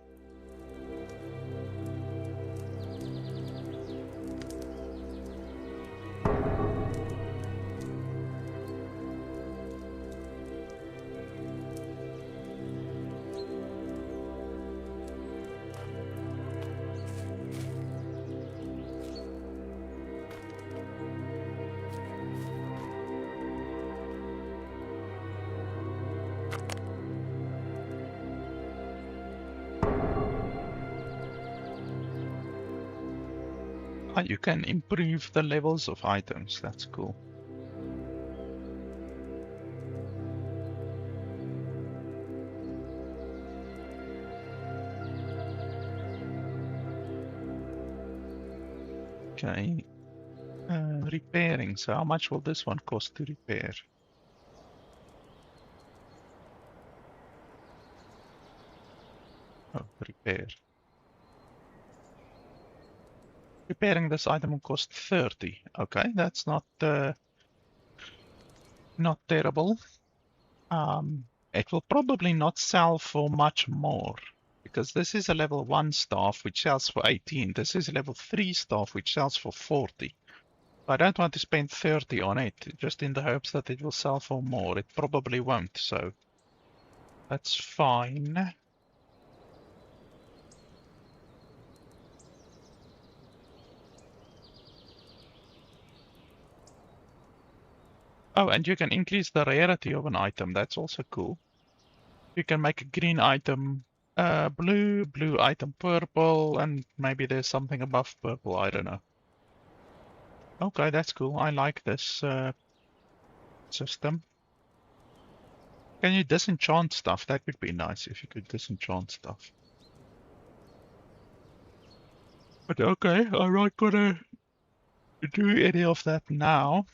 Ah, you can improve the levels of items. That's cool. Okay. Repairing. So how much will this one cost to repair? Oh, repair. Repairing this item will cost 30. Okay, that's not terrible. It will probably not sell for much more because this is a level 1 staff which sells for 18. This is a level 3 staff which sells for 40. I don't want to spend 30 on it just in the hopes that it will sell for more. It probably won't, so that's fine. Oh, and you can increase the rarity of an item. That's also cool. You can make a green item blue, blue item purple, and maybe there's something above purple. I don't know. Okay, that's cool. I like this system. Can you disenchant stuff? That would be nice if you could disenchant stuff. But okay, I'm not gonna do any of that now.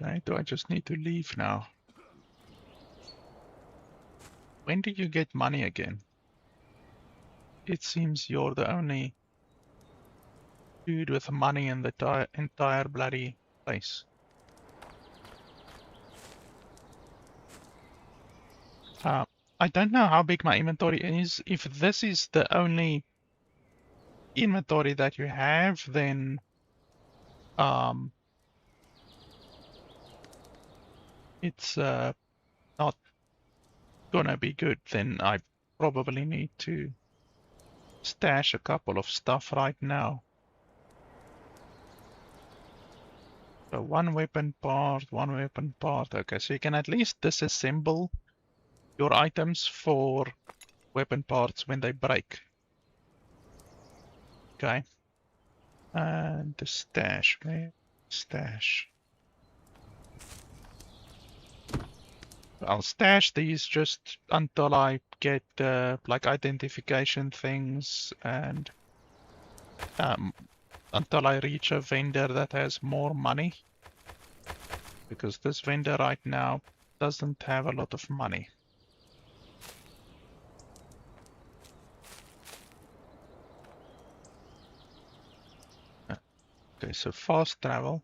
Okay, do I just need to leave now? When did you get money again? It seems you're the only dude with money in the entire bloody place. I don't know how big my inventory is. If this is the only inventory that you have, then it's not gonna be good. Then I probably need to stash a couple of stuff right now. So one weapon part. Okay, so you can at least disassemble your items for weapon parts when they break. Okay. And the stash. Where? Stash. I'll stash these just until I get like identification things and until I reach a vendor that has more money. Because this vendor right now doesn't have a lot of money. Okay, so fast travel.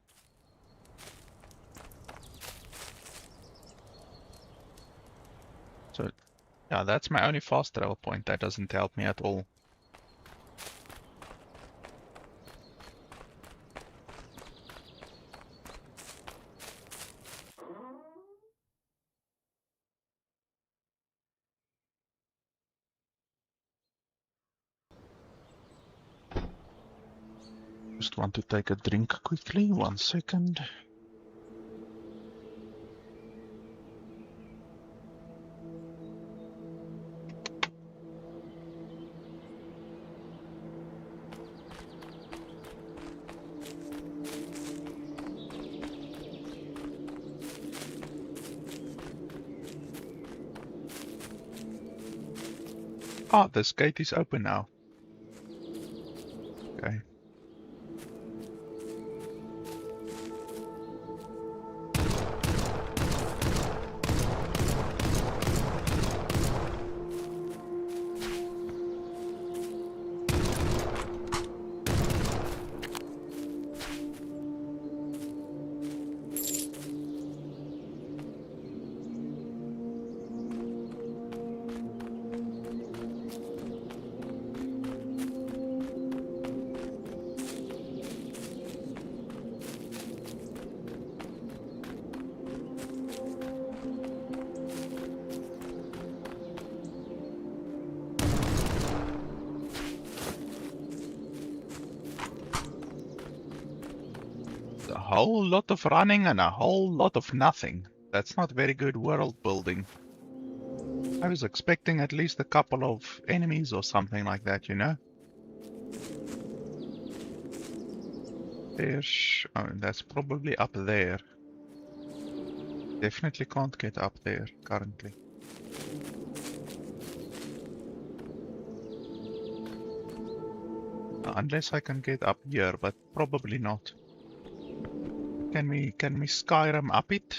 So yeah, that's my only fast travel point. That doesn't help me at all. Just want to take a drink quickly. 1 second. Ah, this gate is open now. Okay. whole lot of running and a whole lot of nothing. That's not very good world building. I was expecting at least a couple of enemies or something like that, you know? Oh, that's probably up there. Definitely can't get up there currently. Unless I can get up here, but probably not. Can we Skyrim up it?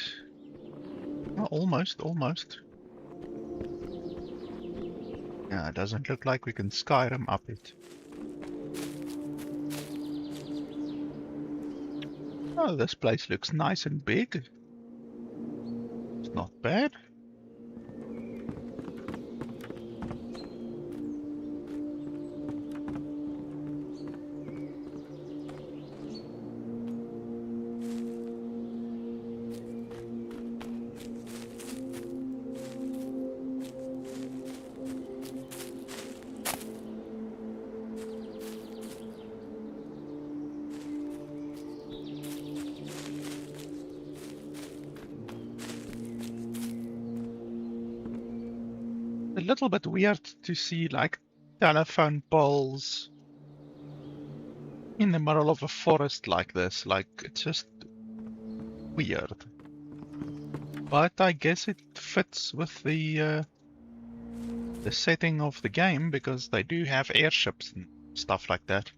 Oh, almost. Yeah, it doesn't look like we can Skyrim up it. Oh, this place looks nice and big. It's not bad. A little bit weird to see like telephone poles in the middle of a forest like this. Like, it's just weird. But I guess it fits with the setting of the game, because they do have airships and stuff like that.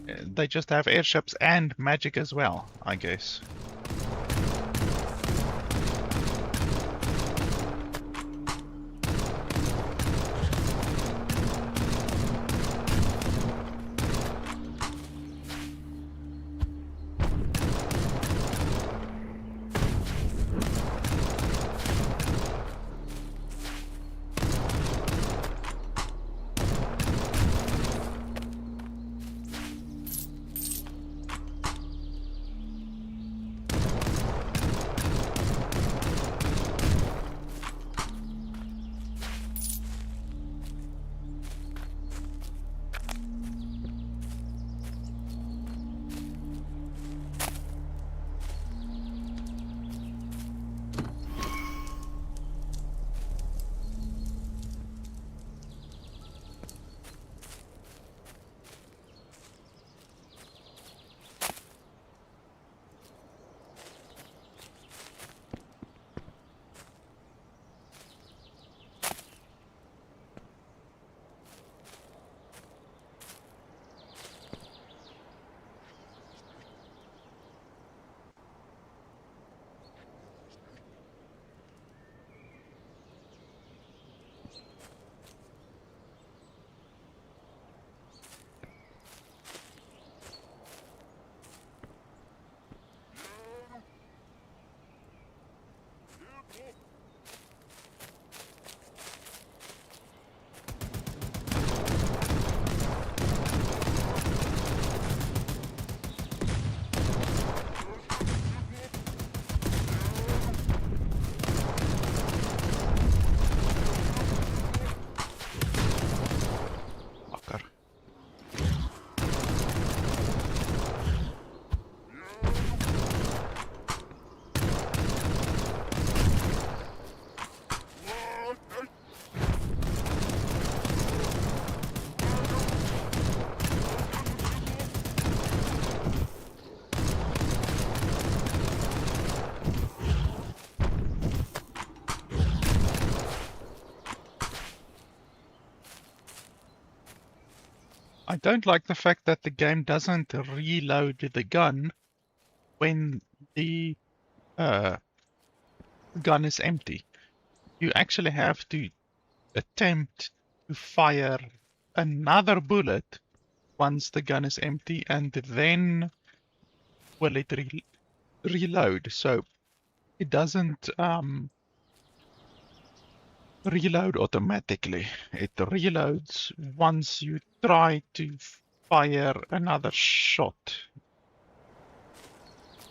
They just have airships and magic as well, I guess. I don't like the fact that the game doesn't reload the gun when the gun is empty. You actually have to attempt to fire another bullet once the gun is empty, and then will it reload. So it doesn't reload automatically. It reloads once you try to fire another shot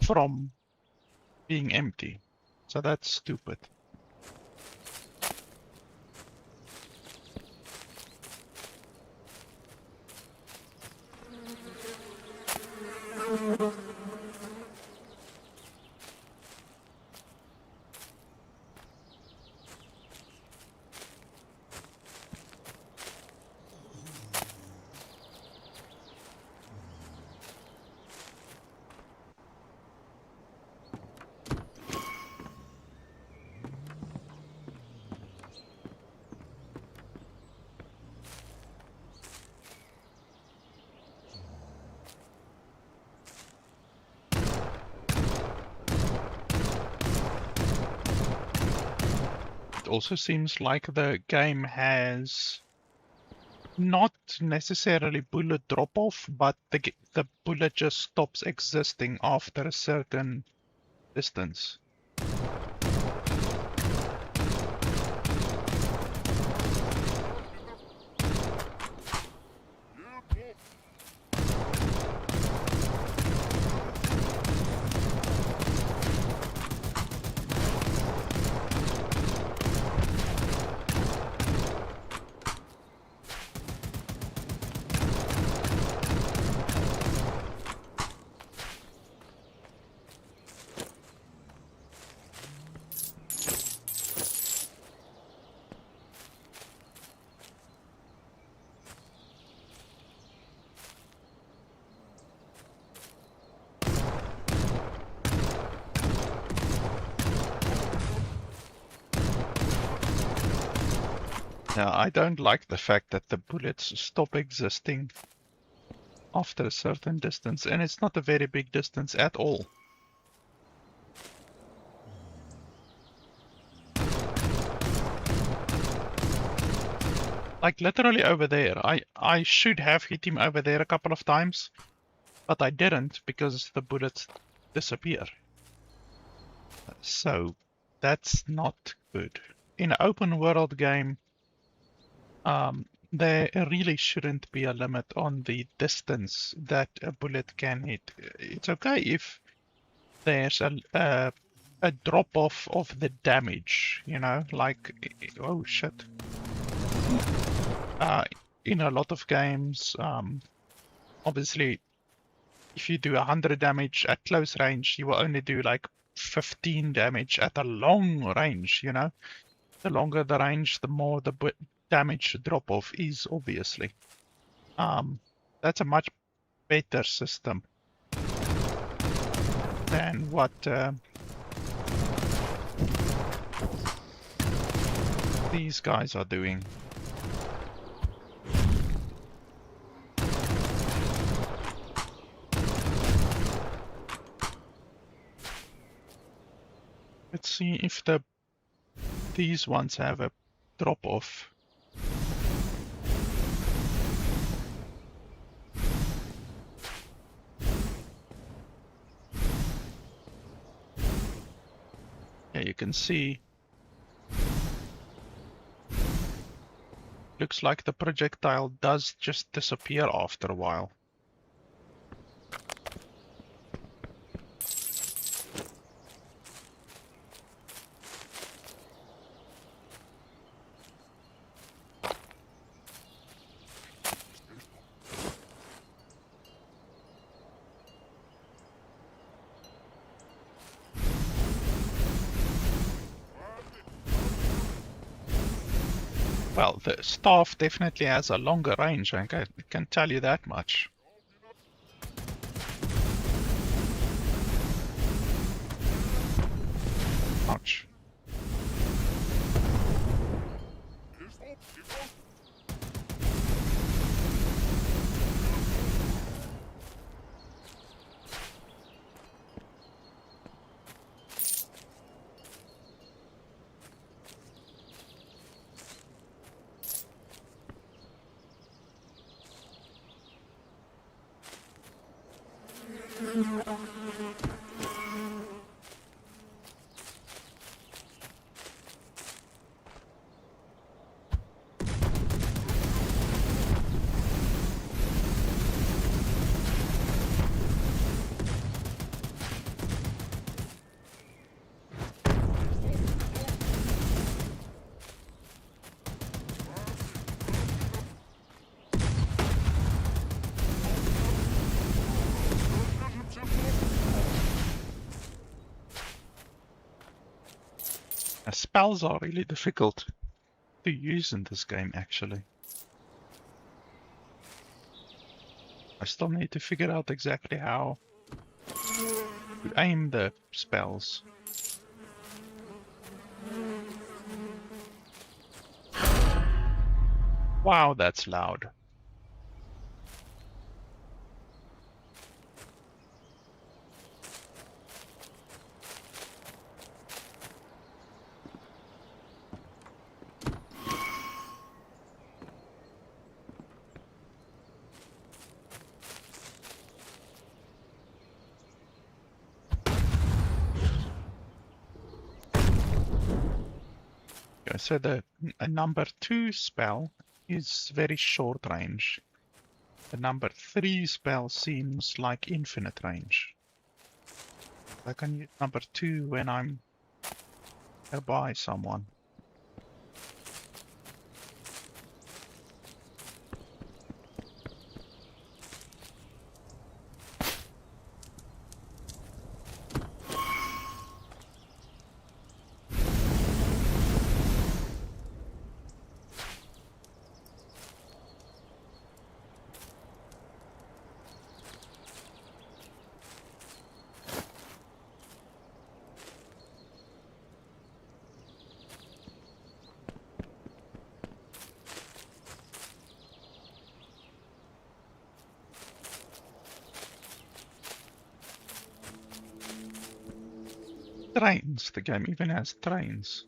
from being empty. So that's stupid. also seems like the game has not necessarily bullet drop-off, but the bullet just stops existing after a certain distance. Now, I don't like the fact that the bullets stop existing after a certain distance, and it's not a very big distance at all. Like literally over there. I should have hit him over there a couple of times, but I didn't because the bullets disappear. So that's not good. In an open world game, there really shouldn't be a limit on the distance that a bullet can hit. It's okay if there's a drop off of the damage, you know, like, oh shit. In a lot of games, obviously, if you do 100 damage at close range, you will only do like 15 damage at a long range, you know? The longer the range, the more the damage drop off is, obviously. That's a much better system than what these guys are doing. Let's see if these ones have a drop off. Yeah, you can see. Looks like the projectile does just disappear after a while. Well, the staff definitely has a longer range, I can tell you that much. Ouch. Spells are really difficult to use in this game, actually. I still need to figure out exactly how to aim the spells. Wow, that's loud. So a number 2 spell is very short range. The number 3 spell seems like infinite range. I can use number 2 when I'm nearby someone. Trains. The game even has trains.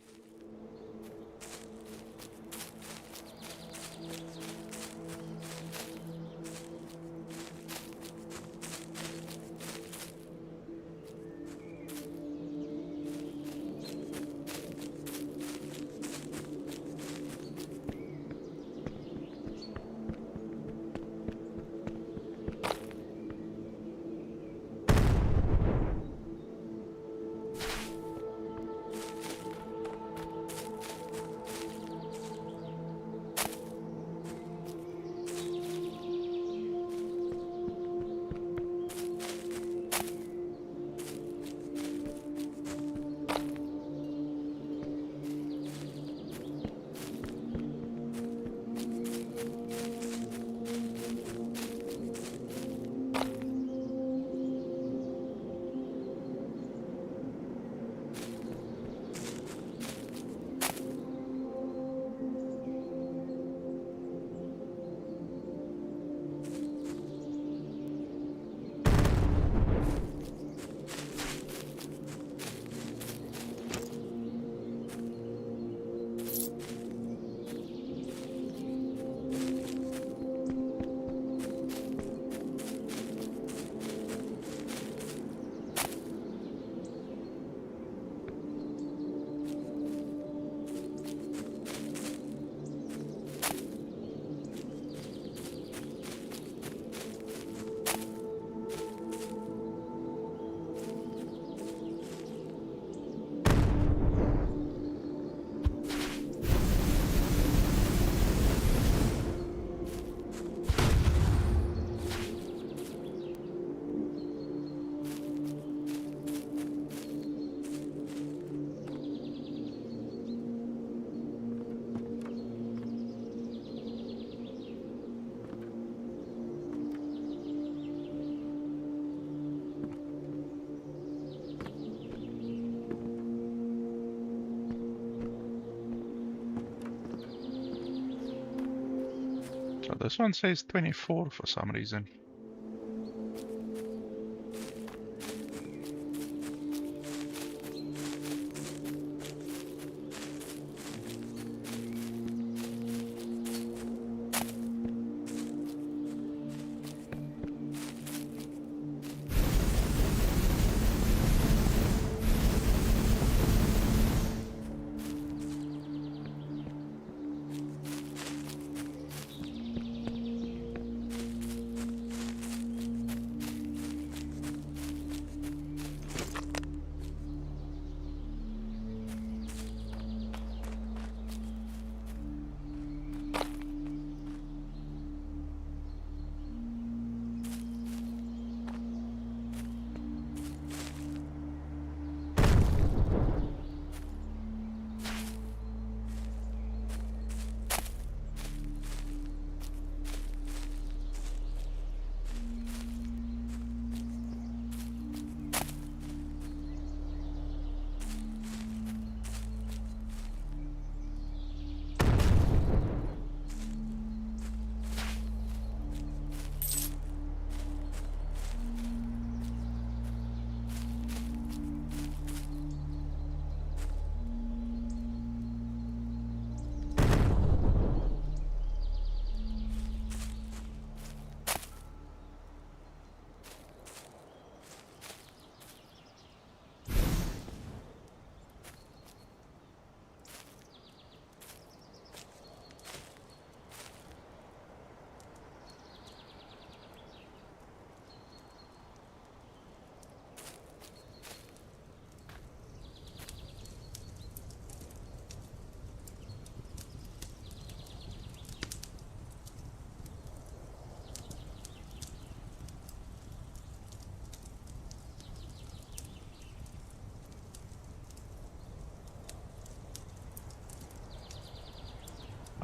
So this one says 24 for some reason.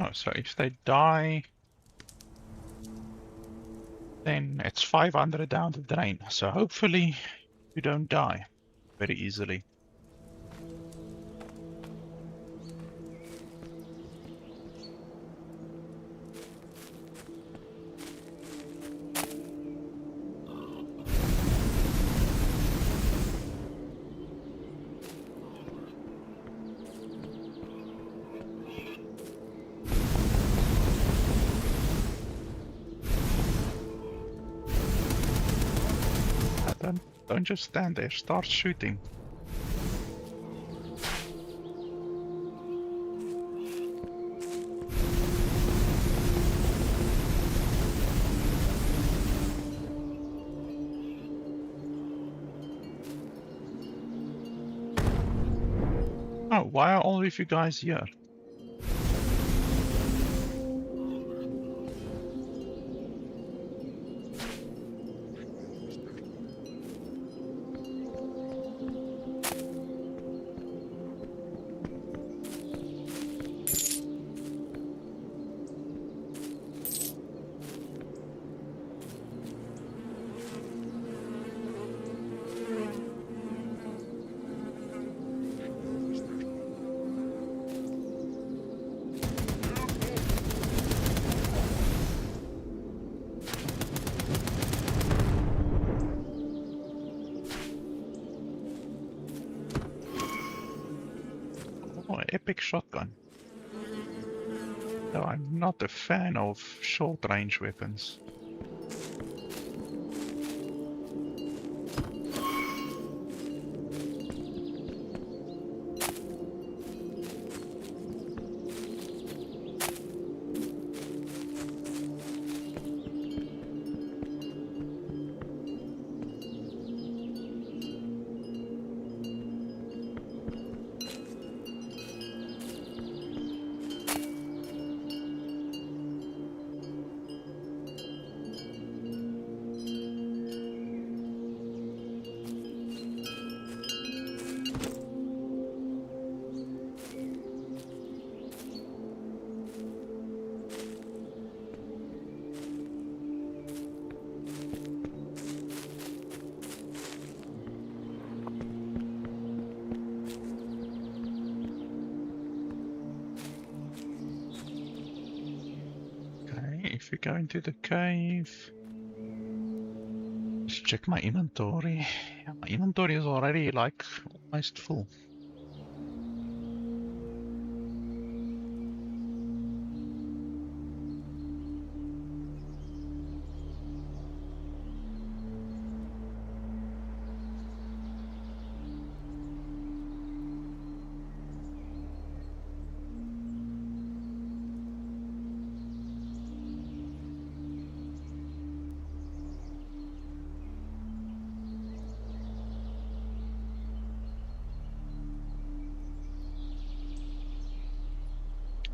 Oh, so if they die, then it's 500 down the drain. So hopefully you don't die very easily. Don't just stand there, start shooting. Oh, why are all of you guys here? Oh, epic shotgun. No, I'm not a fan of short-range weapons. Okay, if we go into the cave, let's check my inventory. Yeah, my inventory is already like almost full.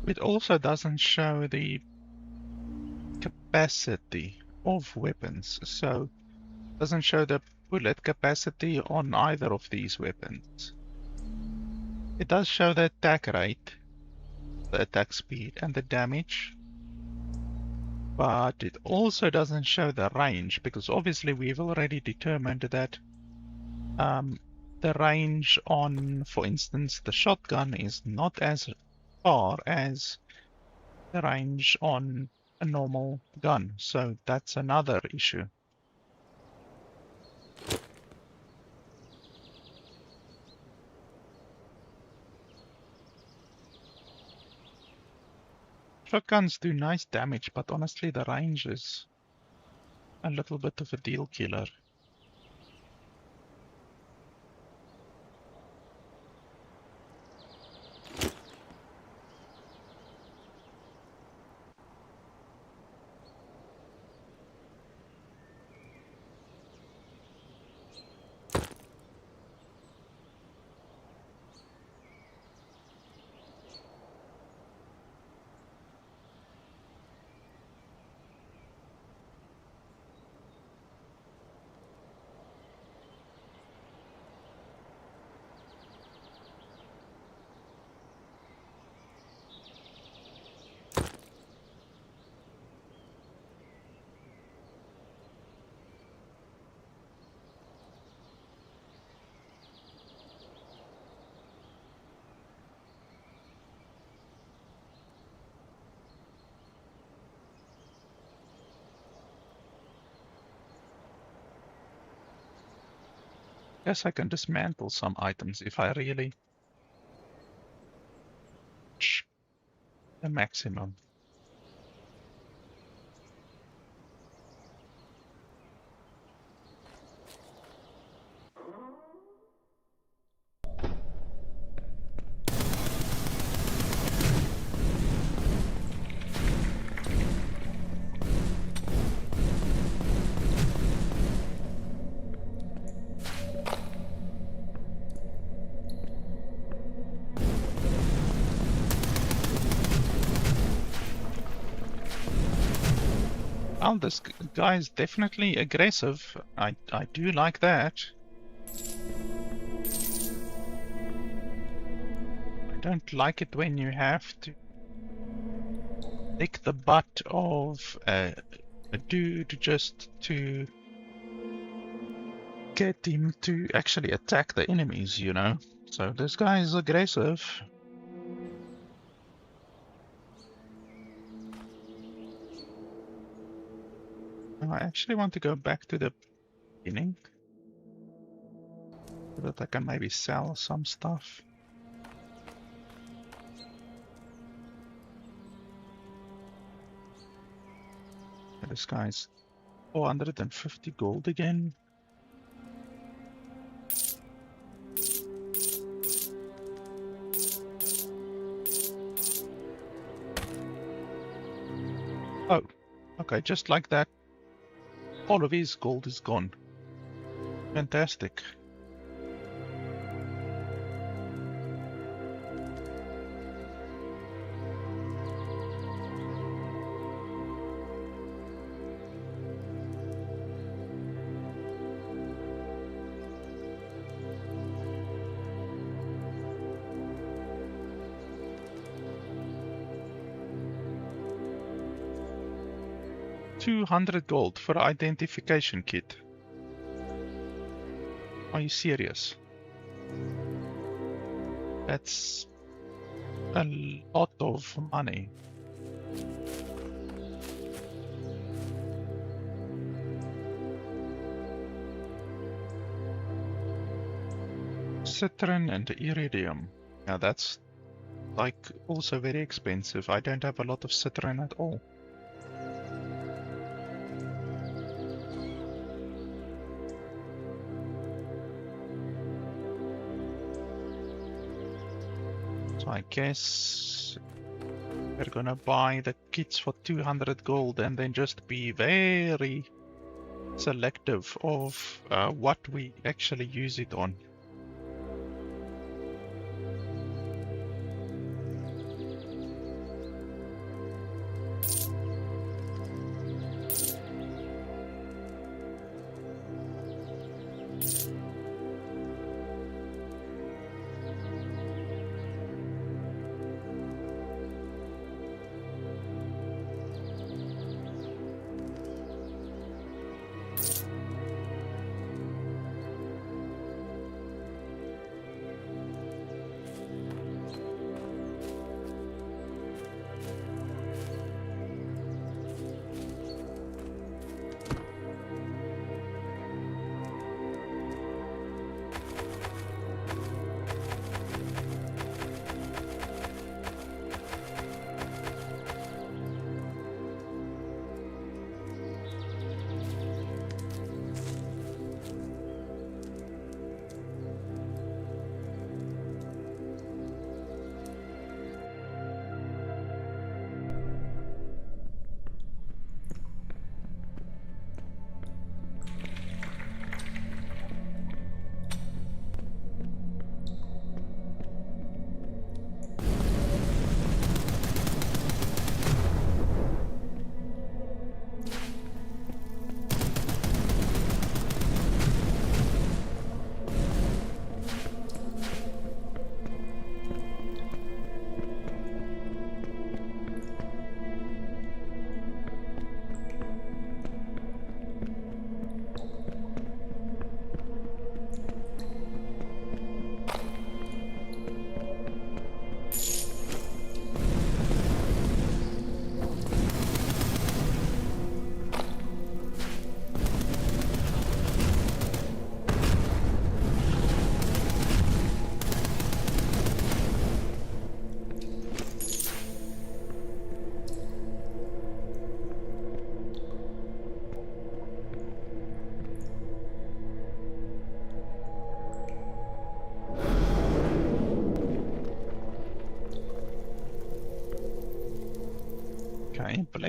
It also doesn't show the capacity of weapons, so it doesn't show the bullet capacity on either of these weapons. It does show the attack rate, the attack speed, and the damage, but it also doesn't show the range, because obviously we've already determined that the range on, for instance, the shotgun is not as far as the range on a normal gun. So that's another issue. Shotguns do nice damage, but honestly the range is a little bit of a deal killer. guess I can dismantle some items if I really push the maximum. Oh, this guy is definitely aggressive. I do like that. I don't like it when you have to lick the butt of a dude just to get him to actually attack the enemies, you know? So this guy is aggressive. I actually want to go back to the beginning so that I can maybe sell some stuff. This guy's 450 gold again. Oh, okay, just like that, all of his gold is gone. Fantastic. $200 gold for an identification kit. Are you serious? That's a lot of money. Citron and iridium. Now that's like also very expensive. I don't have a lot of citron at all. So I guess we're gonna buy the kits for 200 gold and then just be very selective of what we actually use it on.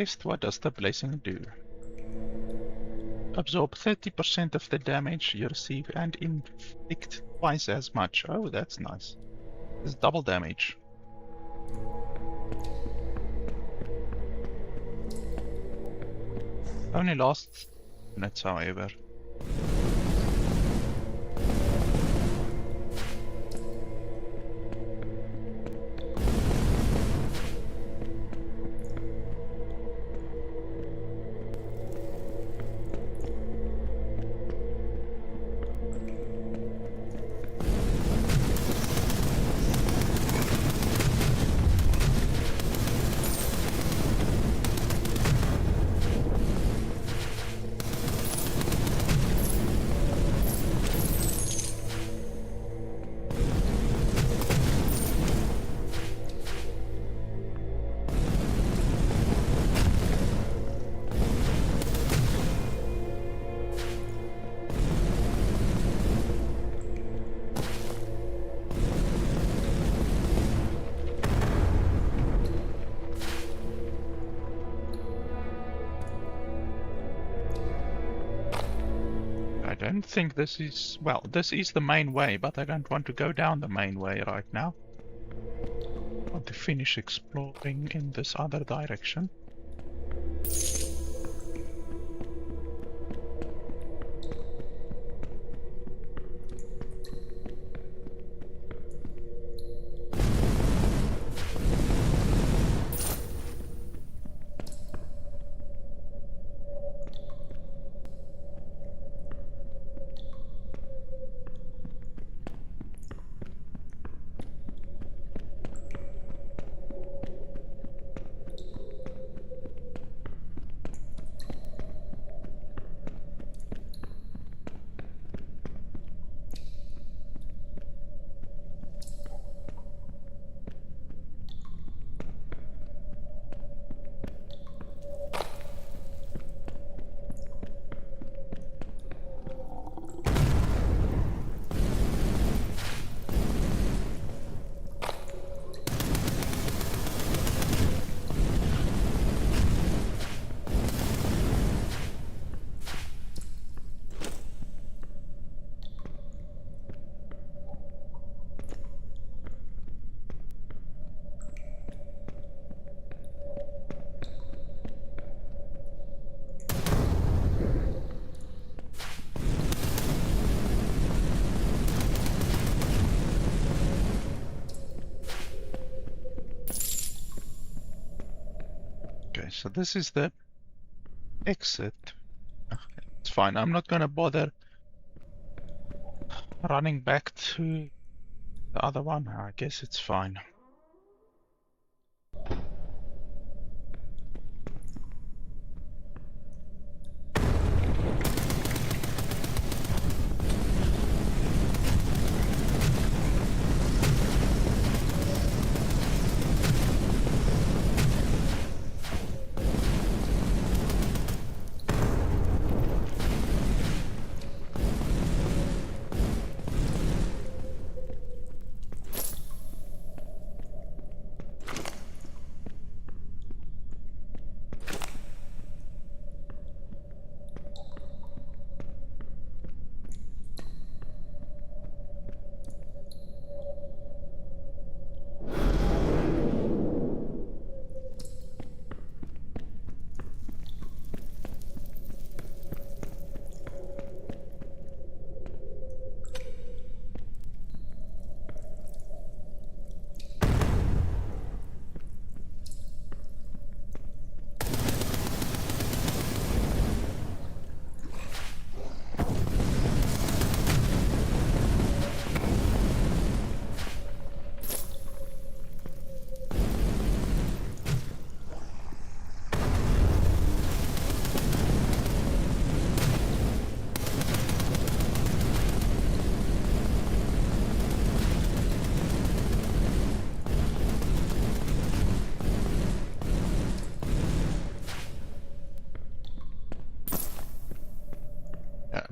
blessed. What does the blessing do? Absorb 30% of the damage you receive and inflict twice as much. Oh, that's nice. It's double damage. Only lasts minutes, however. I don't think this is... well, this is the main way, but I don't want to go down the main way right now. I want to finish exploring in this other direction. So this is the exit. It's fine. I'm not gonna bother running back to the other one. I guess it's fine.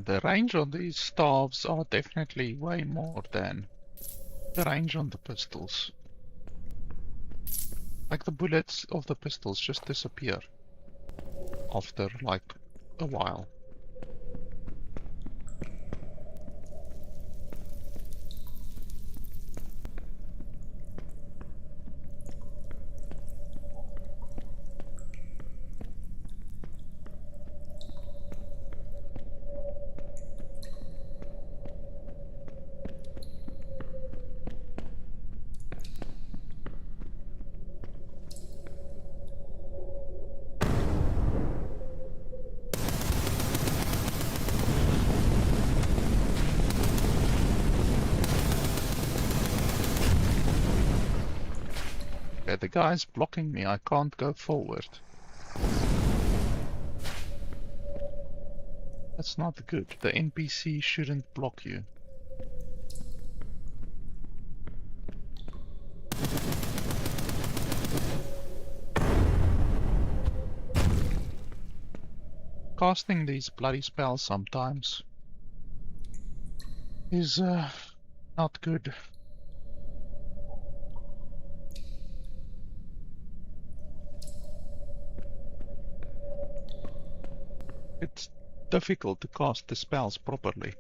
The range on these staves are definitely way more than the range on the pistols. Like the bullets of the pistols just disappear. after like a while. Okay, the guy's blocking me. I can't go forward. That's not good. The NPC shouldn't block you. Casting these bloody spells sometimes is not good. It's difficult to cast the spells properly.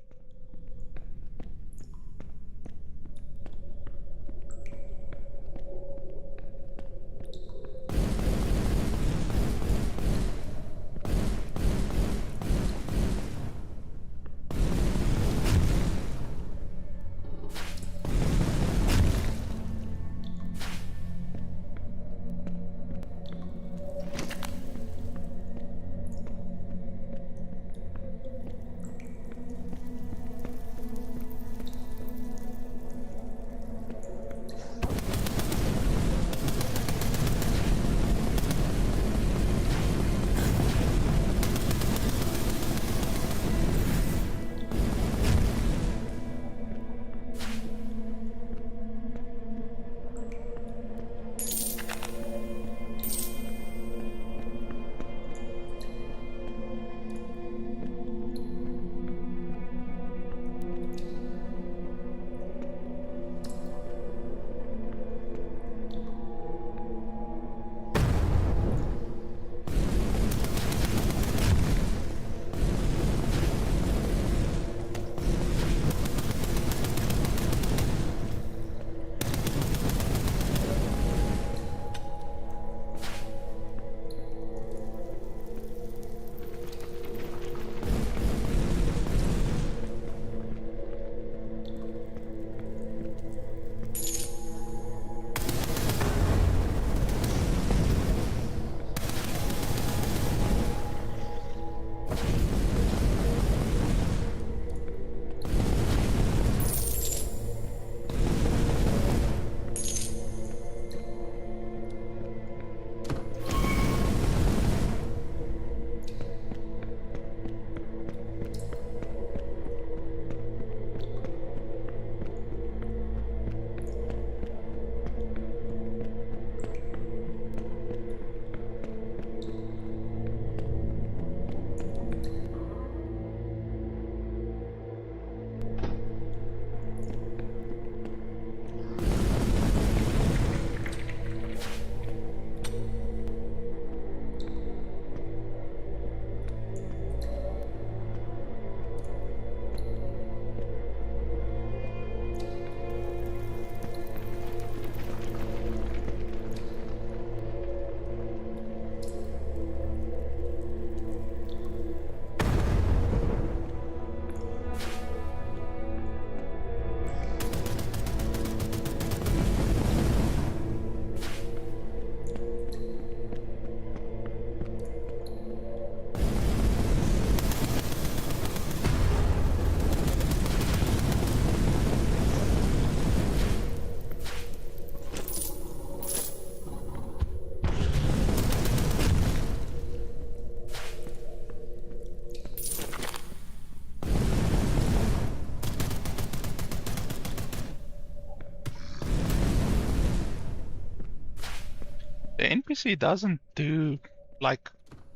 The NPC doesn't do like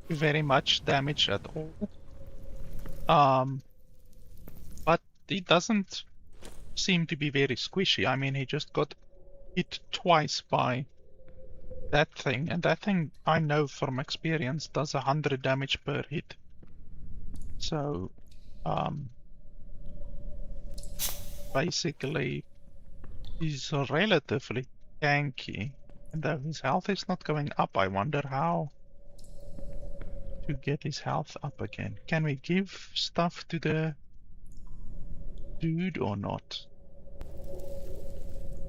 very much damage at all. But he doesn't seem to be very squishy. I mean, he just got hit twice by that thing, and that thing I know from experience does 100 damage per hit. So, basically, he's relatively tanky. And though his health is not going up, I wonder how to get his health up again. Can we give stuff to the dude or not?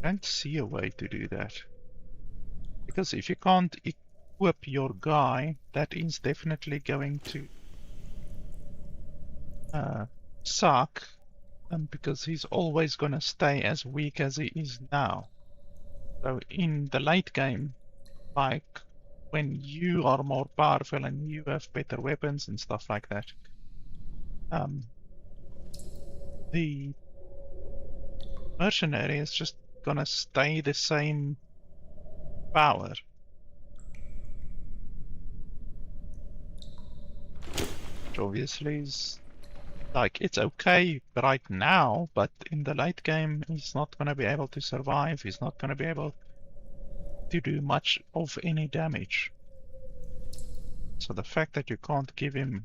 I don't see a way to do that. Because if you can't equip your guy, that is definitely going to suck. Because he's always going to stay as weak as he is now. So in the late game, like when you are more powerful and you have better weapons and stuff like that, the mercenary is just gonna stay the same power. Which obviously is like, it's okay right now, but in the late game he's not gonna be able to survive, he's not gonna be able to do much of any damage. So the fact that you can't give him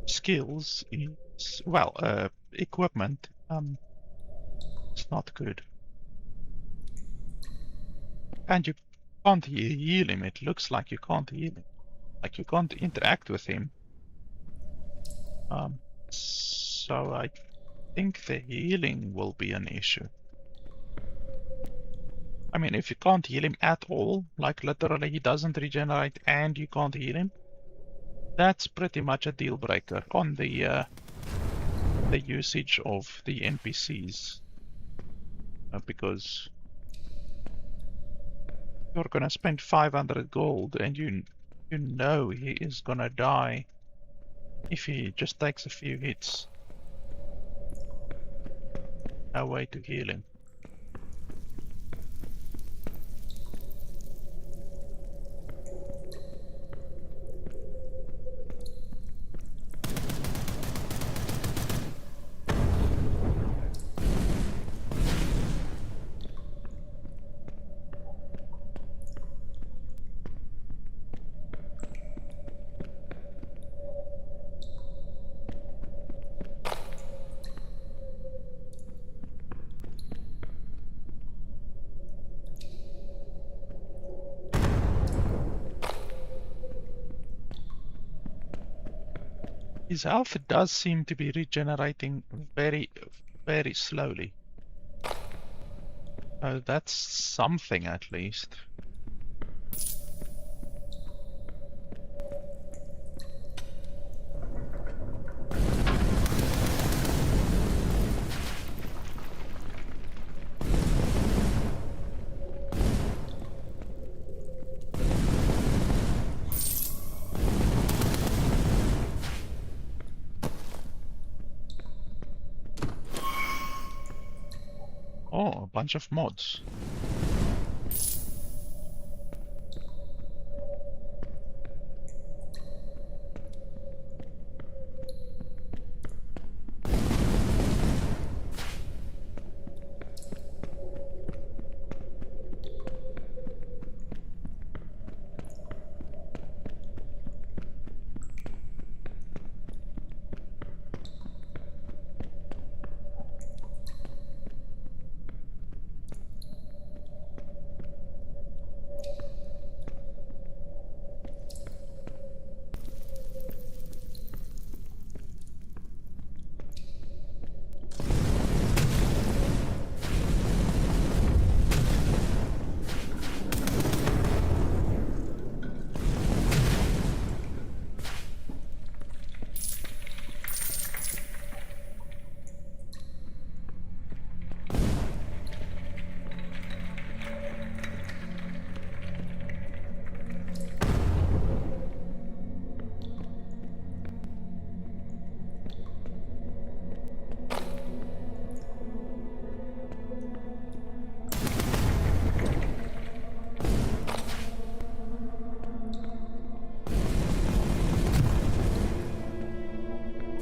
skills is, well, equipment, it's not good. And you can't heal him, it looks like you can't heal him. Like you can't interact with him. So I think the healing will be an issue. I mean, if you can't heal him at all, like literally he doesn't regenerate and you can't heal him, that's pretty much a deal breaker on the usage of the NPCs. Because you're gonna spend 500 gold and you know he is gonna die if he just takes a few hits. No way to heal him. His health does seem to be regenerating very, very slowly. That's something at least. Oh, a bunch of mods.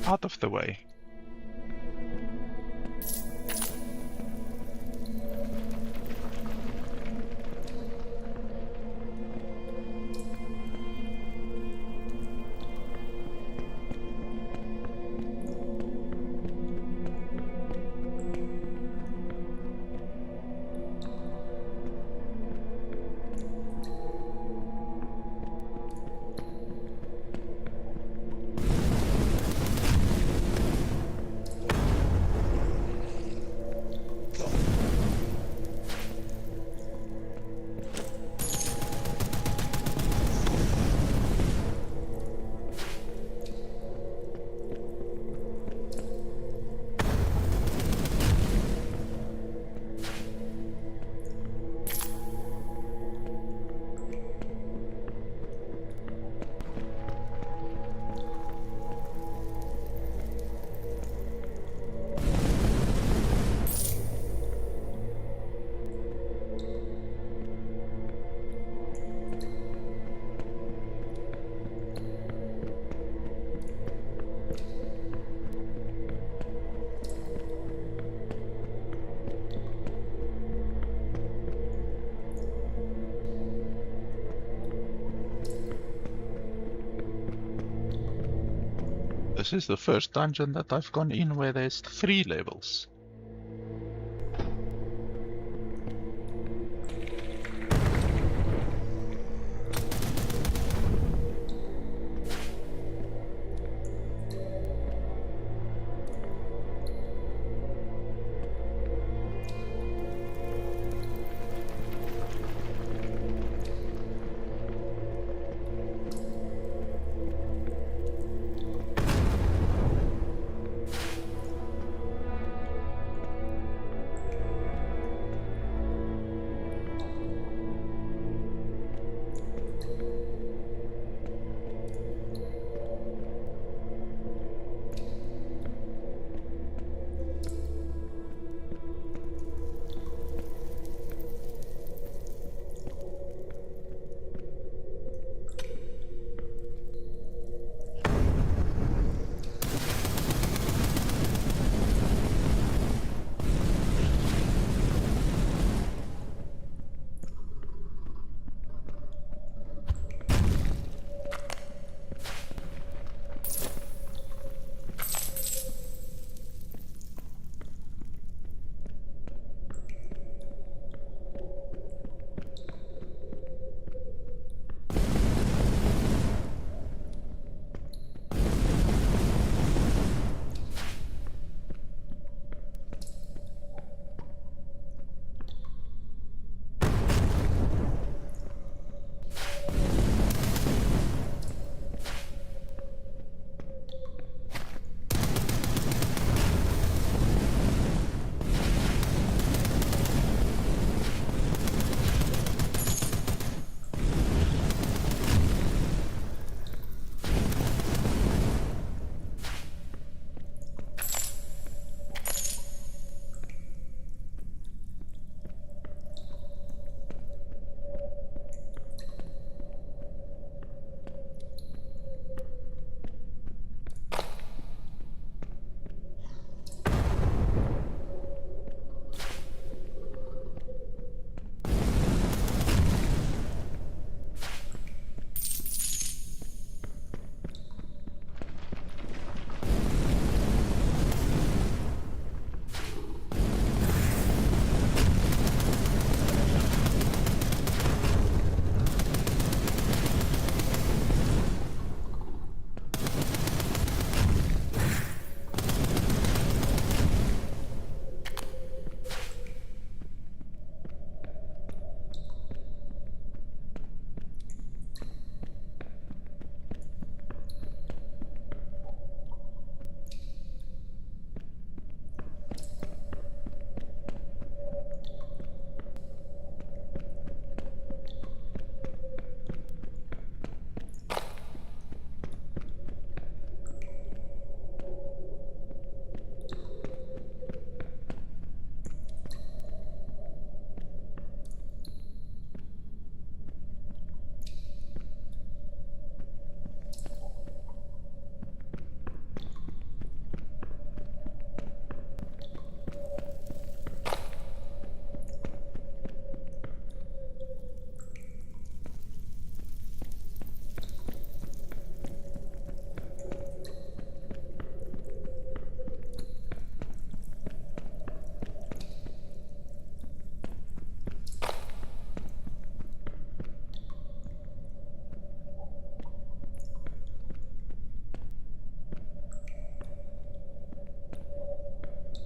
Out of the way. This is the first dungeon that I've gone in where there's 3 levels.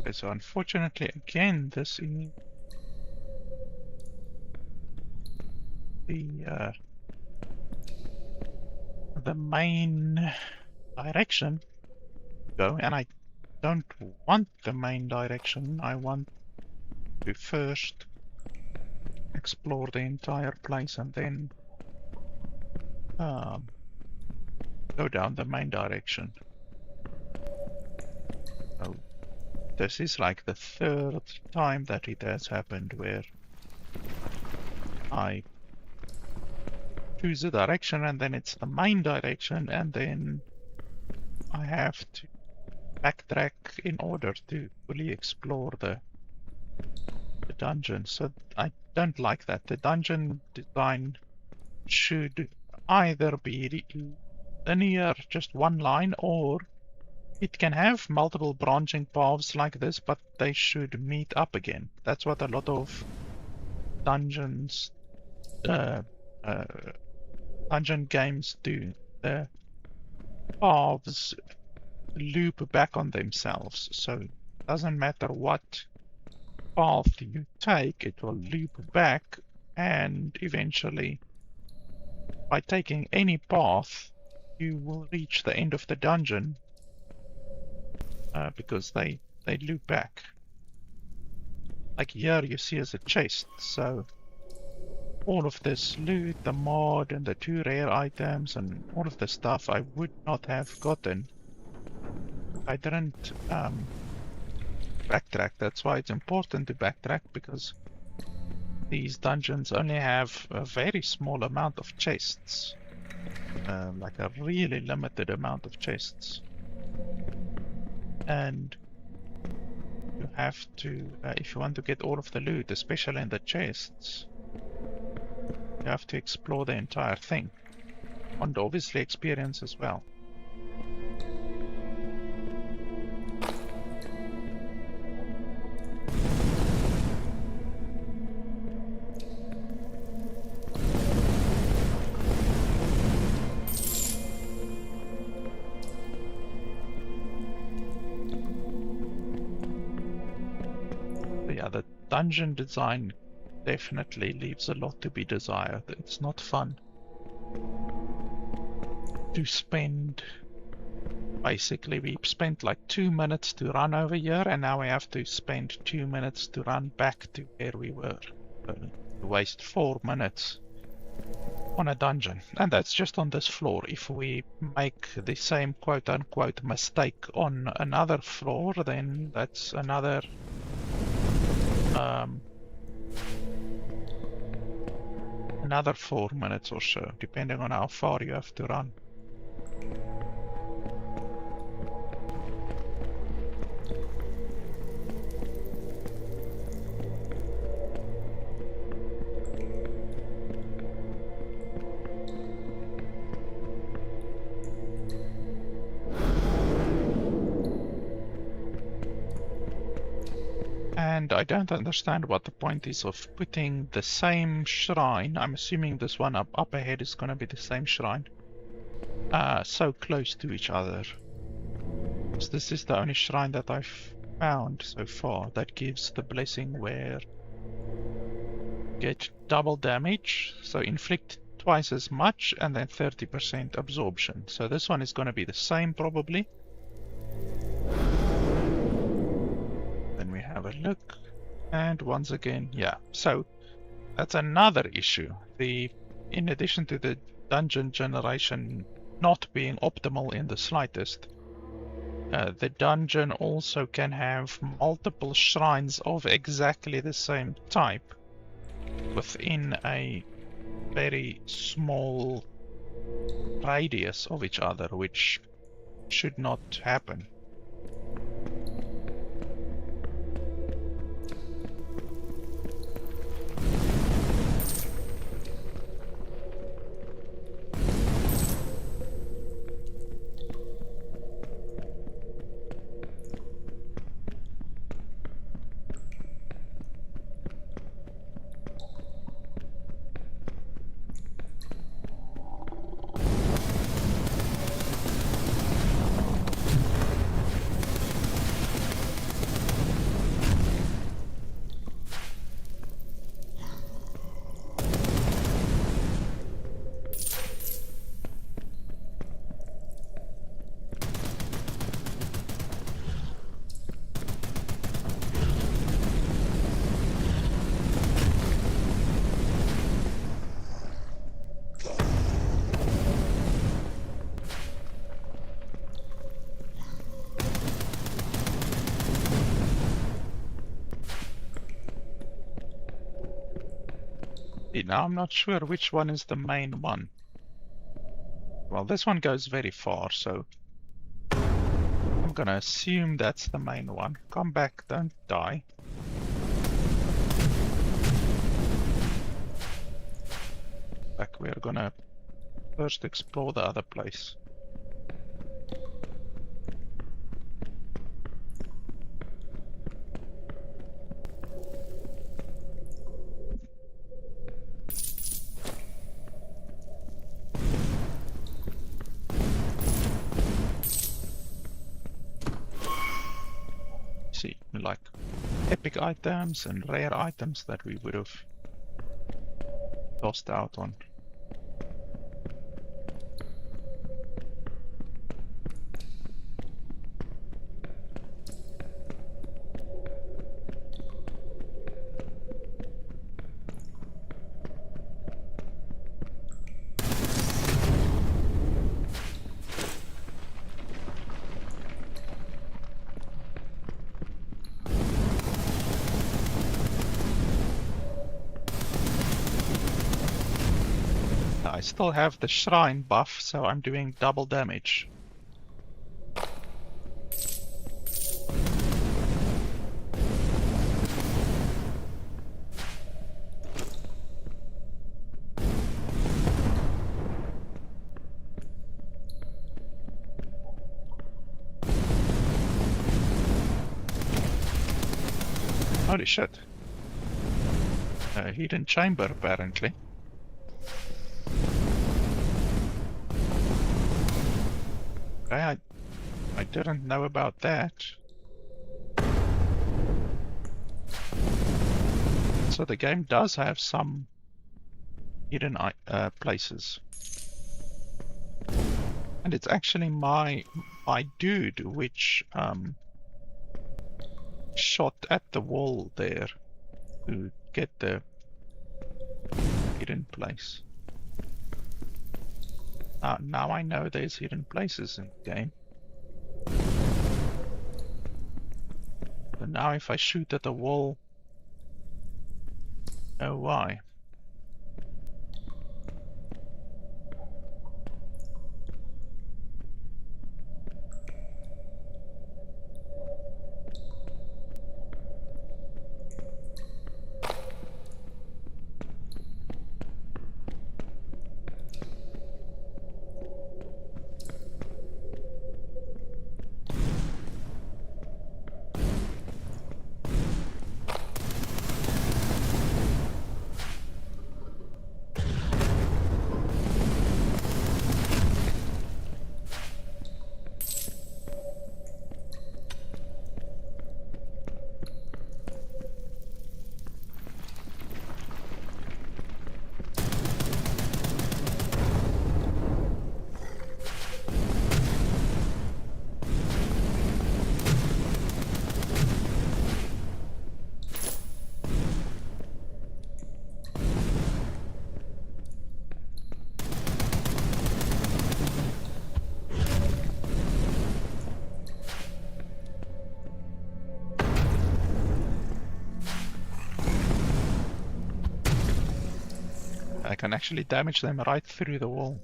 Okay, so unfortunately, again, this is the main direction to go, and I don't want the main direction. I want to first explore the entire place and then go down the main direction. So this is like the 3rd time that it has happened where I choose a direction and then it's the main direction and then I have to backtrack in order to fully explore the dungeon. So I don't like that. The dungeon design should either be linear, just one line, or It can have multiple branching paths like this, but they should meet up again. That's what a lot of dungeons, uh, uh, dungeon games do. The paths loop back on themselves, so it doesn't matter what path you take, it will loop back, and eventually, by taking any path, you will reach the end of the dungeon, because they loop back. Like here you see as a chest, so all of this loot, the mod and the 2 rare items and all of the stuff I would not have gotten if I didn't backtrack. That's why it's important to backtrack, because these dungeons only have a very small amount of chests, like a really limited amount of chests, and you have to, if you want to get all of the loot, especially in the chests, you have to explore the entire thing, and obviously experience as well. Yeah, the dungeon design definitely leaves a lot to be desired. It's not fun to spend. Basically, we spent like 2 minutes to run over here, and now we have to spend 2 minutes to run back to where we were. Waste 4 minutes on a dungeon, and that's just on this floor. If we make the same quote-unquote mistake on another floor, then that's another another 4 minutes or so, depending on how far you have to run. And I don't understand what the point is of putting the same shrine. I'm assuming this one up ahead is going to be the same shrine. So close to each other. Because this is the only shrine that I've found so far that gives the blessing where you get double damage, so inflict twice as much, and then 30% absorption. So this one is going to be the same probably. Have a look, and once again, yeah, so that's another issue. In addition to the dungeon generation not being optimal in the slightest, the dungeon also can have multiple shrines of exactly the same type within a very small radius of each other, which should not happen. Now I'm not sure which one is the main one. Well, this one goes very far, so I'm gonna assume that's the main one. Come back, don't die. Back, we're gonna first explore the other place. like epic items and rare items that we would have lost out on. I still have the shrine buff, so I'm doing double damage. Holy shit. A hidden chamber, apparently. Okay, I didn't know about that. So the game does have some hidden places. And it's actually my dude which shot at the wall there to get the hidden place. Now I know there's hidden places in the game. But now if I shoot at the wall, oh why? I can actually damage them right through the wall.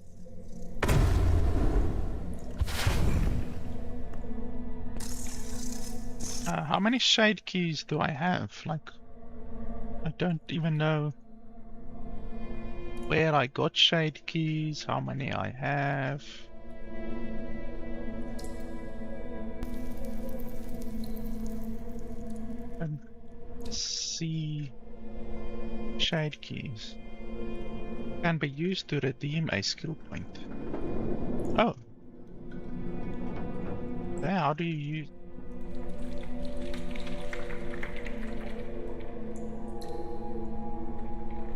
How many shade keys do I have? Like, I don't even know where I got shade keys, how many I have. And see shade keys. Can be used to redeem a skill point. Oh. Yeah, how do you use...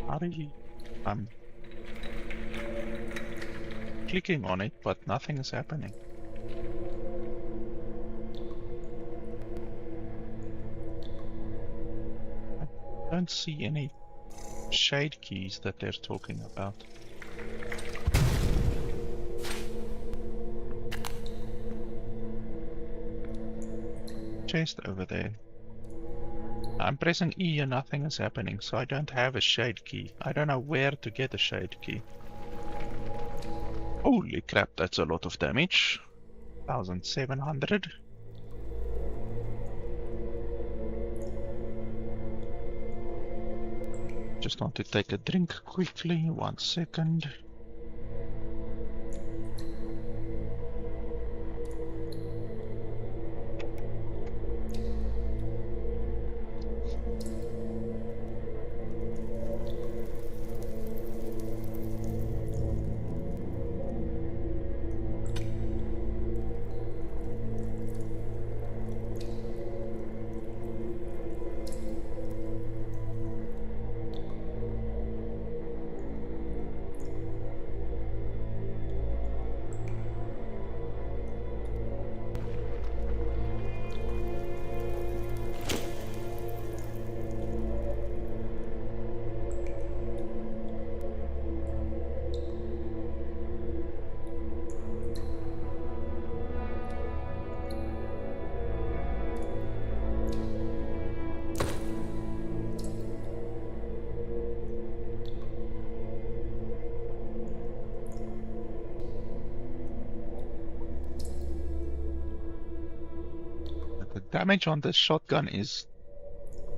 How do you... I'm clicking on it, but nothing is happening. I don't see any shade keys that they're talking about. Chest over there. I'm pressing E and nothing is happening, so I don't have a shade key. I don't know where to get a shade key. Holy crap, that's a lot of damage. 1700. Just want to take a drink quickly, 1 second. damage on this shotgun is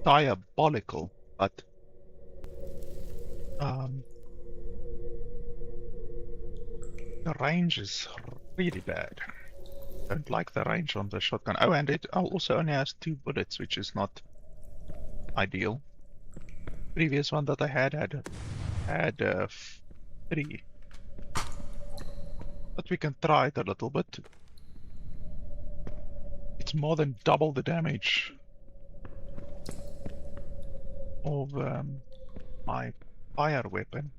diabolical, but the range is really bad. Don't like the range on the shotgun. Oh, and it also only has 2 bullets, which is not ideal. Previous one that I had 3. But we can try it a little bit. It's more than double the damage of my fire weapon.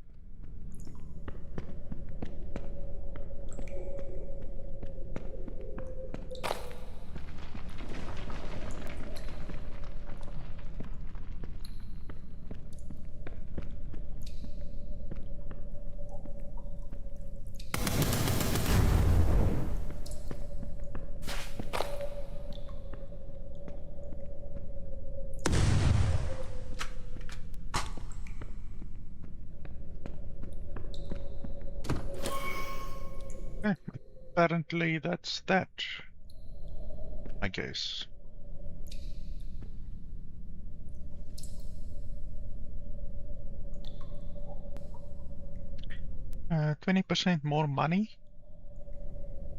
Apparently that's that, I guess. Uh, 20% more money.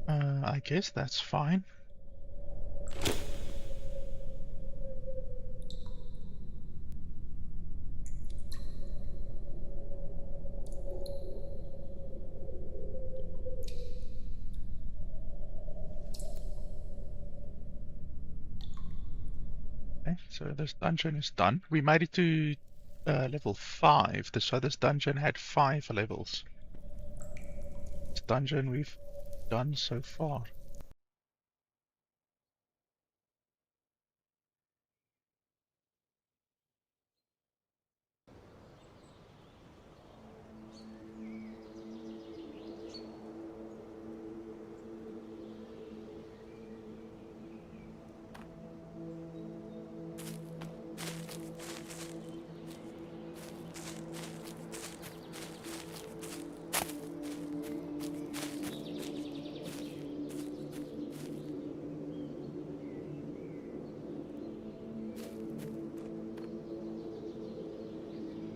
I guess that's fine. Okay, so this dungeon is done. We made it to level 5, so this dungeon had 5 levels. This dungeon we've done so far.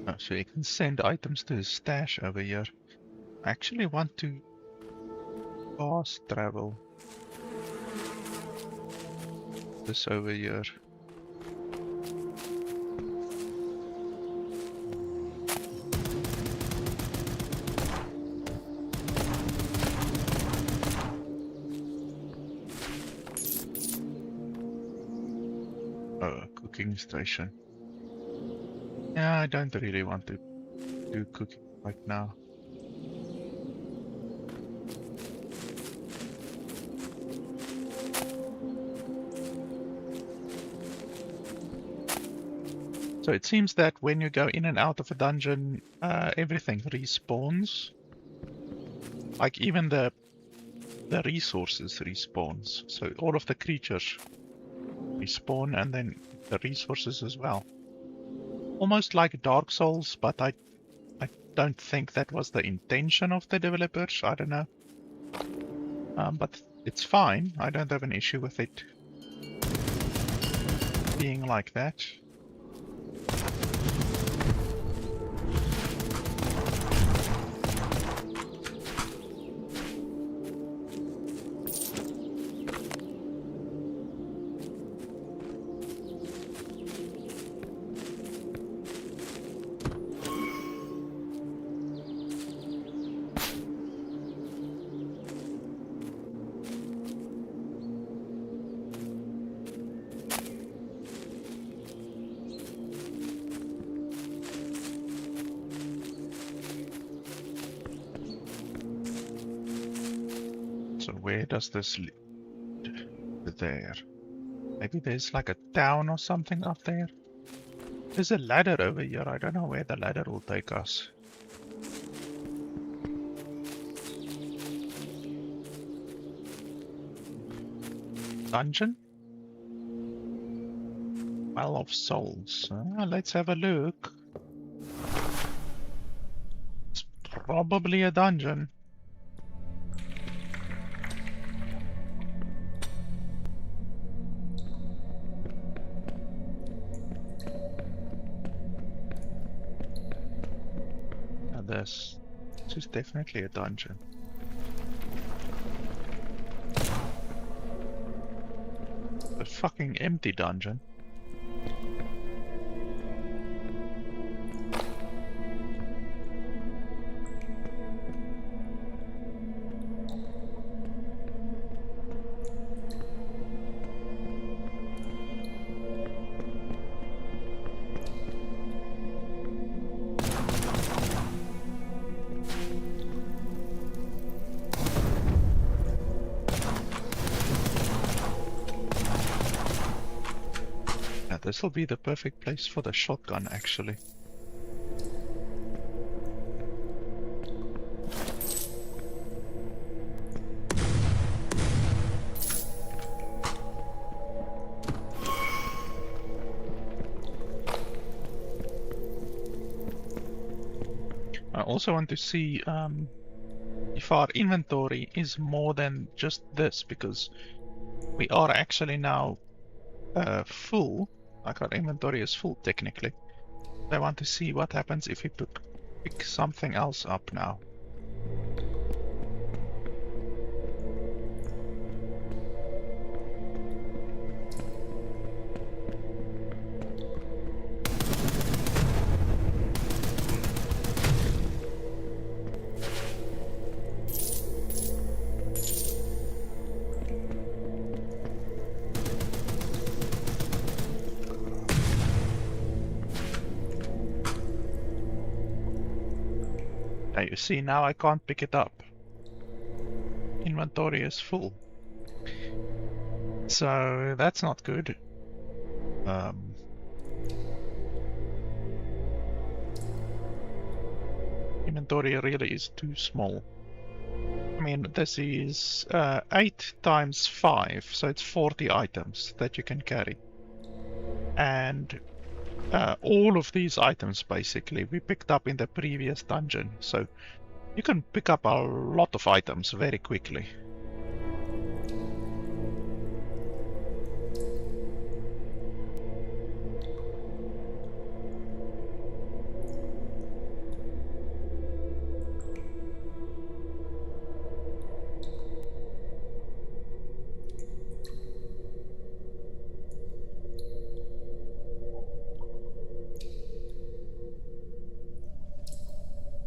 Oh, so you can send items to the stash over here. I actually want to fast travel this over here. Oh, cooking station. Yeah, I don't really want to do cooking right now. So it seems that when you go in and out of a dungeon, everything respawns. Like even the resources respawns. So all of the creatures respawn and then the resources as well. Almost like Dark Souls, but I don't think that was the intention of the developers. I don't know. But it's fine. I don't have an issue with it being like that. So where does this lead? There. Maybe there's like a town or something up there. There's a ladder over here. I don't know where the ladder will take us. Dungeon? Well of Souls. Let's have a look. It's probably a dungeon. Yes, this is definitely a dungeon. A fucking empty dungeon. Yeah, this will be the perfect place for the shotgun, actually. I also want to see if our inventory is more than just this, because we are actually now full. Like our inventory is full technically. I want to see what happens if we pick something else up now. Now you see, now I can't pick it up. Inventory is full. So that's not good. Inventory really is too small. I mean, this is 8 times 5, so it's 40 items that you can carry. And all of these items, basically, we picked up in the previous dungeon. So you can pick up a lot of items very quickly.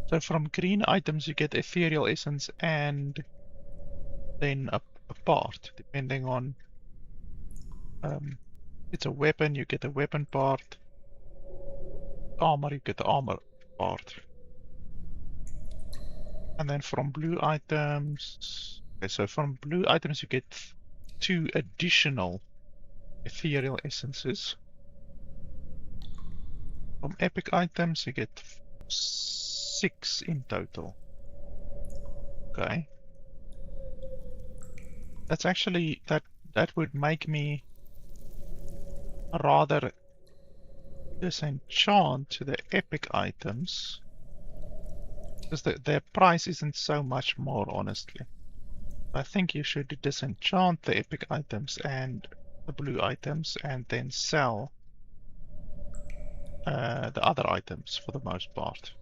So from green items you get ethereal essence and then a part, depending on it's a weapon, you get a weapon part. Armor, you get the armor part. And then from blue items, okay, so from blue items you get 2 additional ethereal essences. From epic items you get 6 in total. Okay. That's actually, that would make me rather disenchant the epic items, because their price isn't so much more, honestly. I think you should disenchant the epic items and the blue items and then sell the other items for the most part.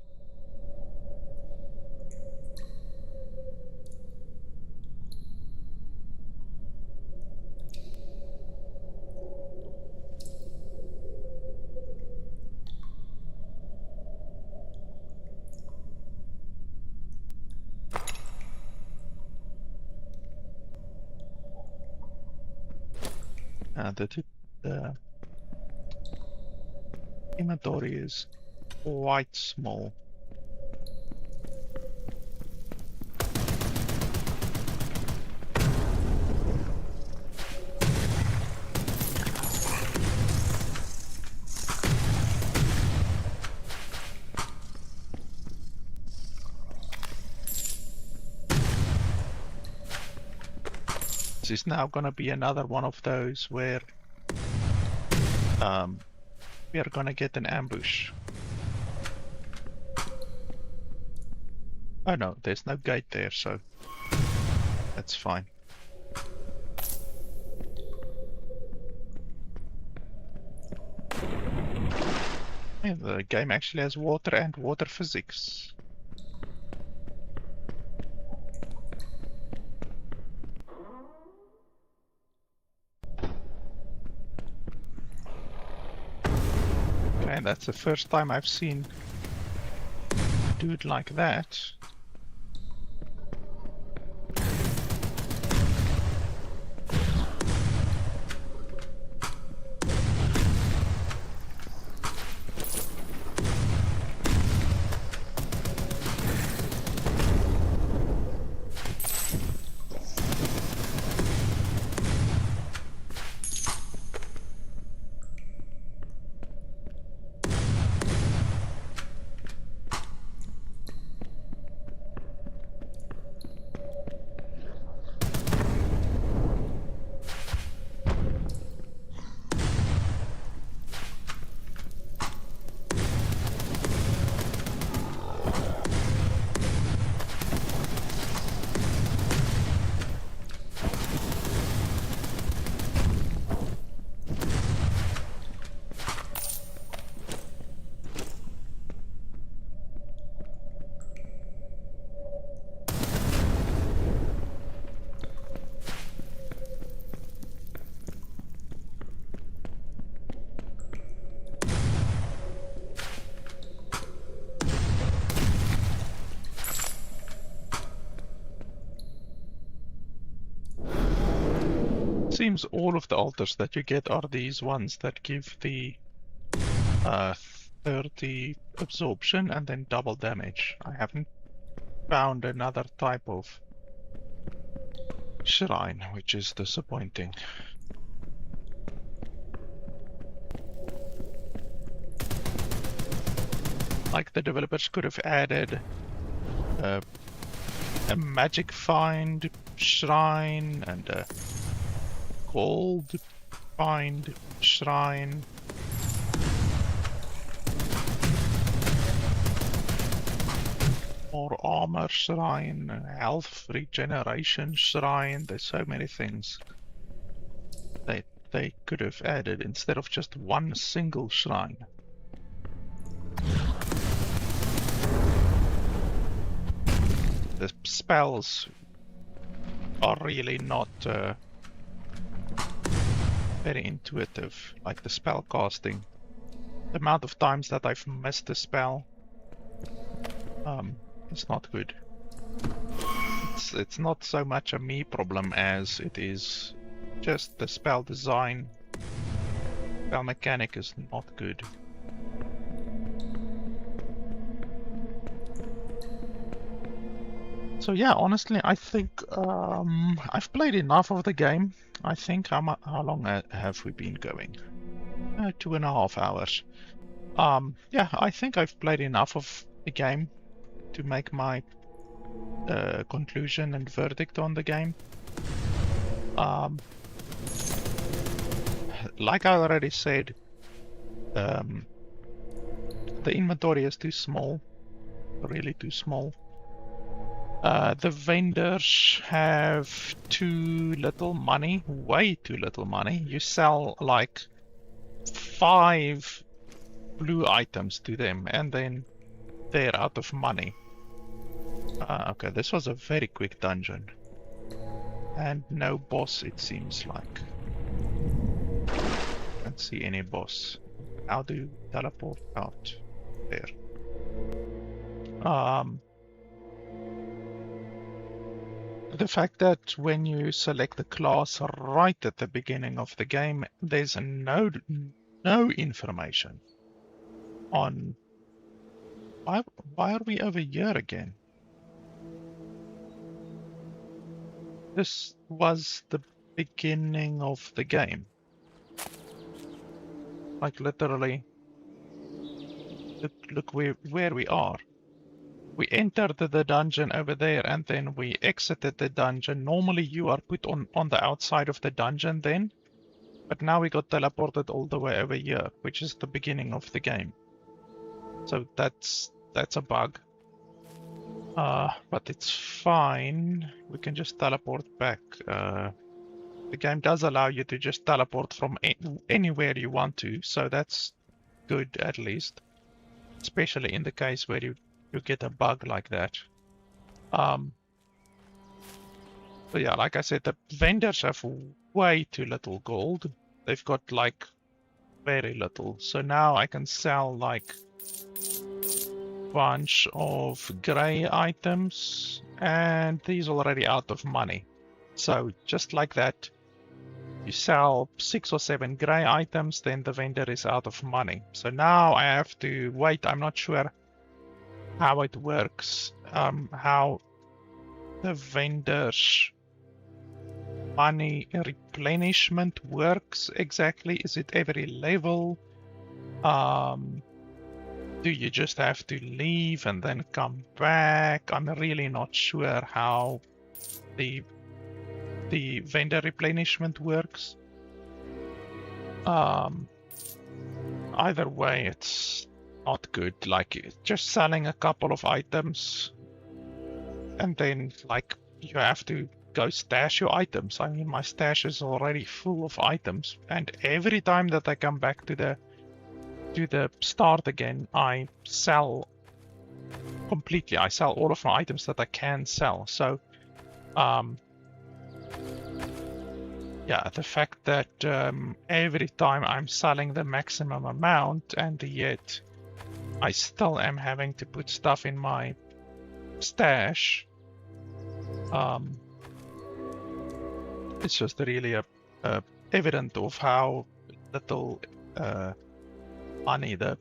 The inventory is quite small. This is now gonna be another one of those where we are gonna get an ambush. Oh no, there's no gate there, so that's fine. And the game actually has water and water physics. that's the first time I've seen a dude like that. Seems all of the altars that you get are these ones that give the 30 absorption and then double damage. I haven't found another type of shrine, which is disappointing. Like the developers could have added a magic find shrine and a gold find shrine. More armor shrine, health regeneration shrine. There's so many things that they could have added instead of just one single shrine. The spells are really not very intuitive, like the spell casting. The amount of times that I've missed a spell is not good. It's not so much a me problem as it is just the spell design. Spell mechanic is not good. So yeah, honestly, I think I've played enough of the game. I think how long have we been going? 2.5 hours. Yeah, I think I've played enough of the game to make my conclusion and verdict on the game. Like I already said, the inventory is too small, really too small. The vendors have too little money, way too little money. You sell like 5 blue items to them and then they're out of money. Okay, this was a very quick dungeon. And no boss, it seems like. Can't see any boss. How do you teleport out? There. The fact that when you select the class right at the beginning of the game, there's no information on why are we over here again? This was the beginning of the game. Like literally, look where we are. We entered the dungeon over there and then we exited the dungeon. Normally you are put on the outside of the dungeon then, but now we got teleported all the way over here, which is the beginning of the game. So that's a bug. But it's fine. We can just teleport back. The game does allow you to just teleport from anywhere you want to, so that's good at least. Especially in the case where you get a bug like that. But yeah, like I said, the vendors have way too little gold. They've got like very little. So now I can sell like bunch of gray items, and he's already out of money. So just like that, you sell 6 or 7 gray items, then the vendor is out of money. So now I have to wait. I'm not sure how it works, how the vendor's money replenishment works exactly. Is it every level? Do you just have to leave and then come back? I'm really not sure how the vendor replenishment works. Either way, it's not good. Like just selling a couple of items and then like you have to go stash your items. I mean, my stash is already full of items, and every time that I come back to the start again, I sell completely. I sell all of my items that I can sell. So yeah, the fact that every time I'm selling the maximum amount, and yet I still am having to put stuff in my stash, it's just really evident of how little money the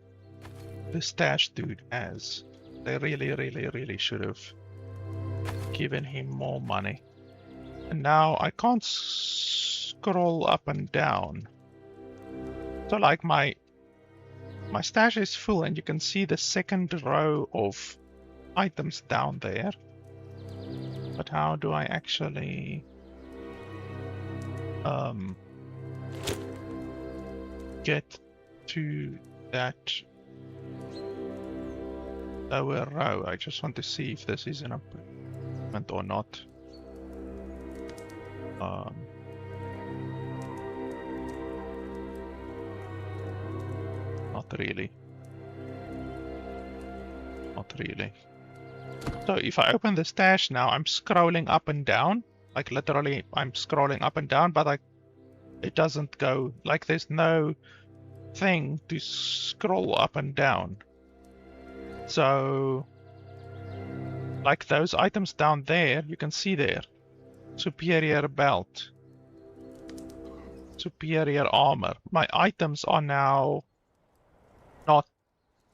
stash dude has. They really should have given him more money. And now I can't scroll up and down. So like my stash is full, and you can see the second row of items down there. But how do I actually get to that lower row? I just want to see if this is an improvement or not. Not really. Not really. So if I open the stash now, I'm scrolling up and down. Like literally, I'm scrolling up and down, but it doesn't go, like there's no thing to scroll up and down. So like those items down there, you can see there. Superior belt. Superior armor. My items are now not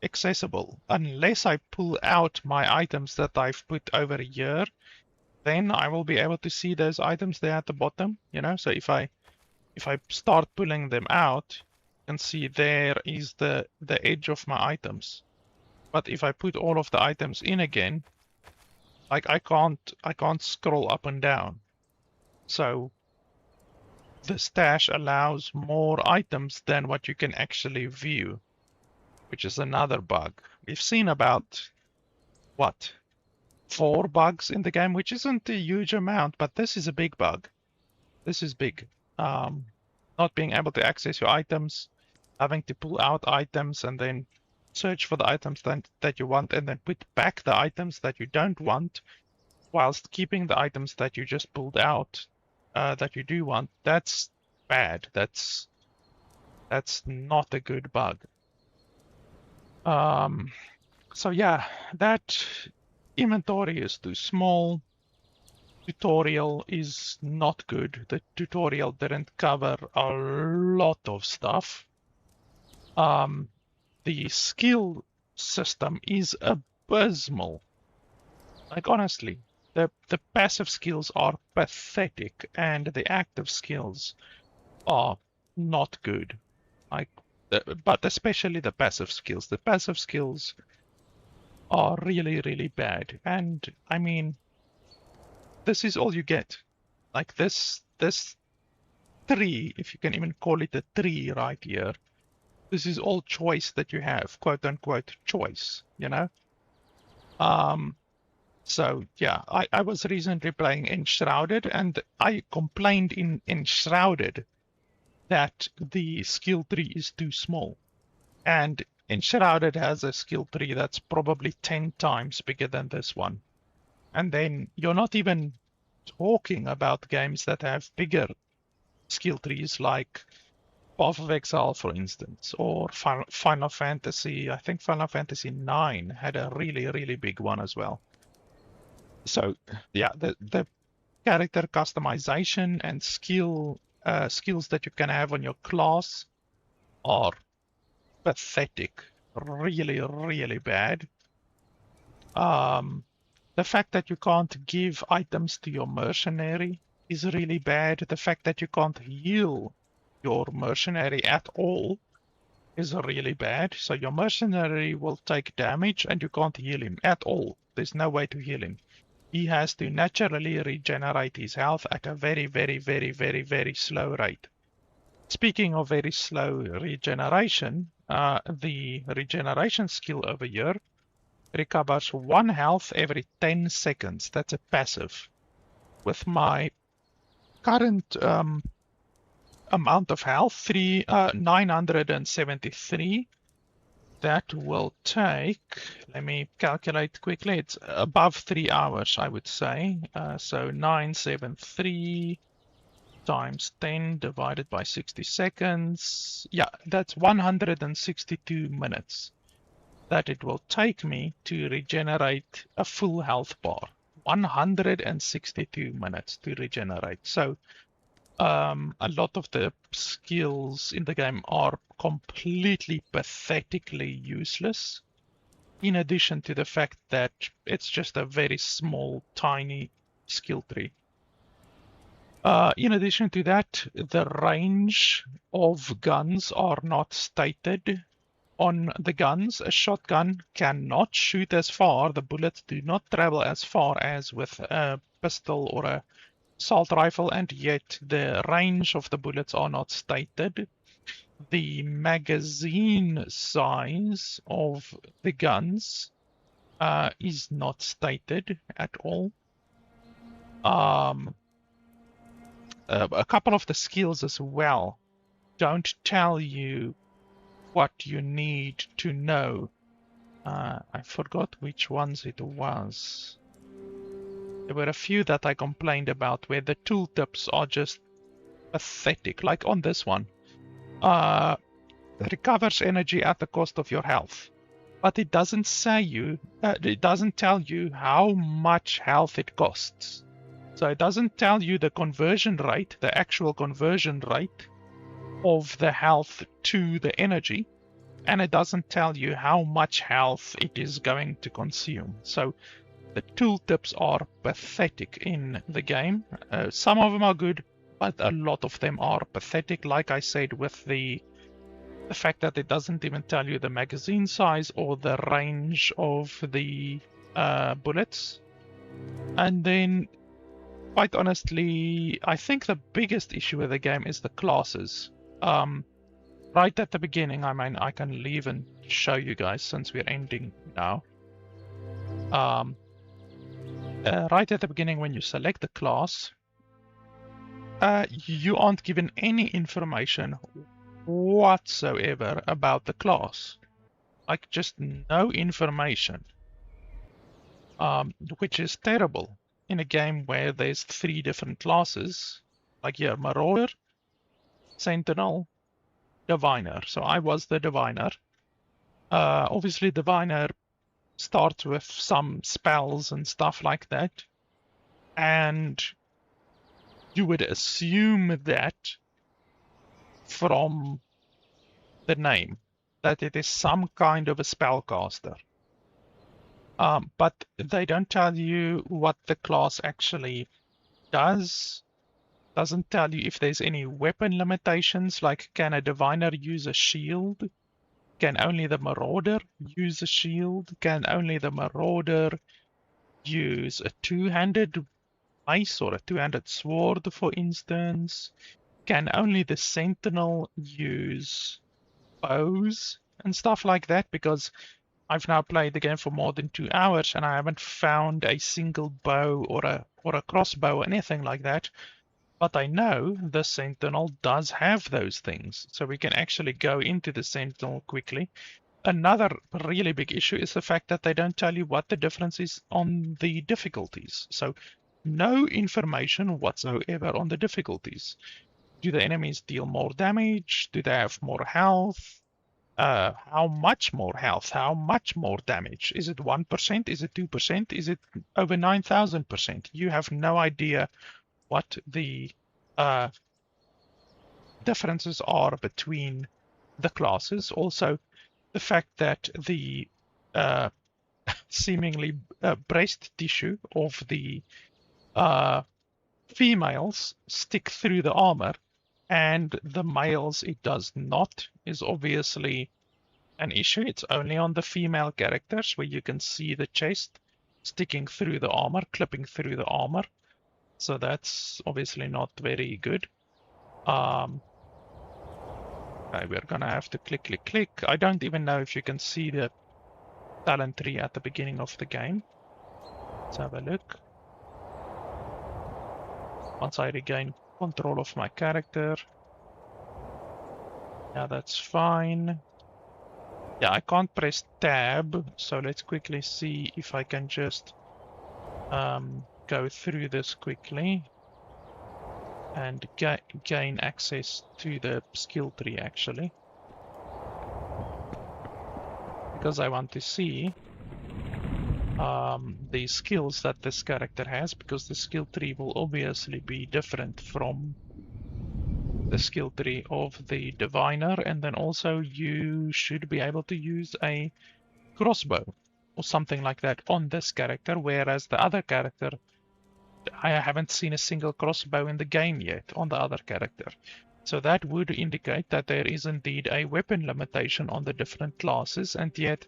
accessible unless I pull out my items that I've put over here. Then I will be able to see those items there at the bottom, you know. So if I start pulling them out, you can see there is the edge of my items. But if I put all of the items in again, like I can't scroll up and down. So the stash allows more items than what you can actually view, which is another bug. We've seen about, what, 4 bugs in the game, which isn't a huge amount, but this is a big bug. This is big. Not being able to access your items, having to pull out items and then search for the items that you want, and then put back the items that you don't want, whilst keeping the items that you just pulled out that you do want. That's bad. That's not a good bug. So yeah, that inventory is too small. Tutorial is not good. The tutorial didn't cover a lot of stuff. The skill system is abysmal. Like honestly, the passive skills are pathetic, and the active skills are not good. Like, but especially the passive skills. The passive skills are really bad. And I mean, this is all you get. Like this tree, if you can even call it a tree right here, this is all choice that you have, quote unquote choice, you know? So yeah, I was recently playing Enshrouded, and I complained in Enshrouded that the skill tree is too small. And Enshrouded has a skill tree that's probably 10 times bigger than this one. And then you're not even talking about games that have bigger skill trees like Path of Exile, for instance, or Final Fantasy. I think Final Fantasy IX had a really, really big one as well. So yeah, the character customization and skills that you can have on your class are pathetic, really, really bad. The fact that you can't give items to your mercenary is really bad. The fact that you can't heal your mercenary at all is really bad. So your mercenary will take damage and you can't heal him at all. There's no way to heal him. He has to naturally regenerate his health at a very, very, very, very, very slow rate. Speaking of very slow regeneration, the regeneration skill over here recovers 1 health every 10 seconds. That's a passive. With my current amount of health, 973, that will take, let me calculate quickly, it's above 3 hours, I would say. So 973 times 10 divided by 60 seconds. Yeah, that's 162 minutes that it will take me to regenerate a full health bar. 162 minutes to regenerate. So a lot of the skills in the game are completely pathetically useless, in addition to the fact that it's just a very small, tiny skill tree. In addition to that, the range of guns are not stated on the guns. A shotgun cannot shoot as far. The bullets do not travel as far as with a pistol or a assault rifle, and yet the range of the bullets are not stated. The magazine size of the guns is not stated at all. A couple of the skills as well don't tell you what you need to know. I forgot which ones it was. There were a few that I complained about where the tooltips are just pathetic, like on this one. Recovers energy at the cost of your health. But it doesn't say you, it doesn't tell you how much health it costs. So it doesn't tell you the conversion rate, the actual conversion rate of the health to the energy, and it doesn't tell you how much health it is going to consume. So the tooltips are pathetic in the game. Some of them are good, but a lot of them are pathetic. Like I said, with the fact that it doesn't even tell you the magazine size or the range of the bullets. And then, quite honestly, I think the biggest issue with the game is the classes. Right at the beginning, I mean, I can leave and show you guys since we're ending now. Right at the beginning, when you select the class, you aren't given any information whatsoever about the class. Like, just no information. Which is terrible in a game where there's 3 different classes. Like here, Marauder, Sentinel, Diviner. So I was the Diviner. Obviously, Diviner starts with some spells and stuff like that. And you would assume that from the name, that it is some kind of a spellcaster. But they don't tell you what the class actually does. Doesn't tell you if there's any weapon limitations, like can a Diviner use a shield? Can only the Marauder use a shield? Can only the Marauder use a 2-handed mace or a 2-handed sword, for instance? Can only the Sentinel use bows and stuff like that? Because I've now played the game for more than 2 hours and I haven't found a single bow or a crossbow or anything like that. But I know the Sentinel does have those things, so we can actually go into the Sentinel quickly. Another really big issue is the fact that they don't tell you what the difference is on the difficulties. So no information whatsoever on the difficulties. Do the enemies deal more damage? Do they have more health? How much more health? How much more damage? Is it 1%? Is it 2%? Is it over 9,000%? You have no idea what the differences are between the classes. Also, the fact that the seemingly breast tissue of the females stick through the armor and the males it does not is obviously an issue. It's only on the female characters where you can see the chest sticking through the armor, clipping through the armor. So that's obviously not very good. Okay, we're gonna have to click, click, click. I don't even know if you can see the talent tree at the beginning of the game. Let's have a look. Once I regain control of my character. Yeah, that's fine. Yeah, I can't press tab, so let's quickly see if I can just go through this quickly and gain access to the skill tree actually. Because I want to see the skills that this character has, because the skill tree will obviously be different from the skill tree of the diviner, and then also you should be able to use a crossbow or something like that on this character, whereas the other character, I haven't seen a single crossbow in the game yet on the other character. So that would indicate that there is indeed a weapon limitation on the different classes, and yet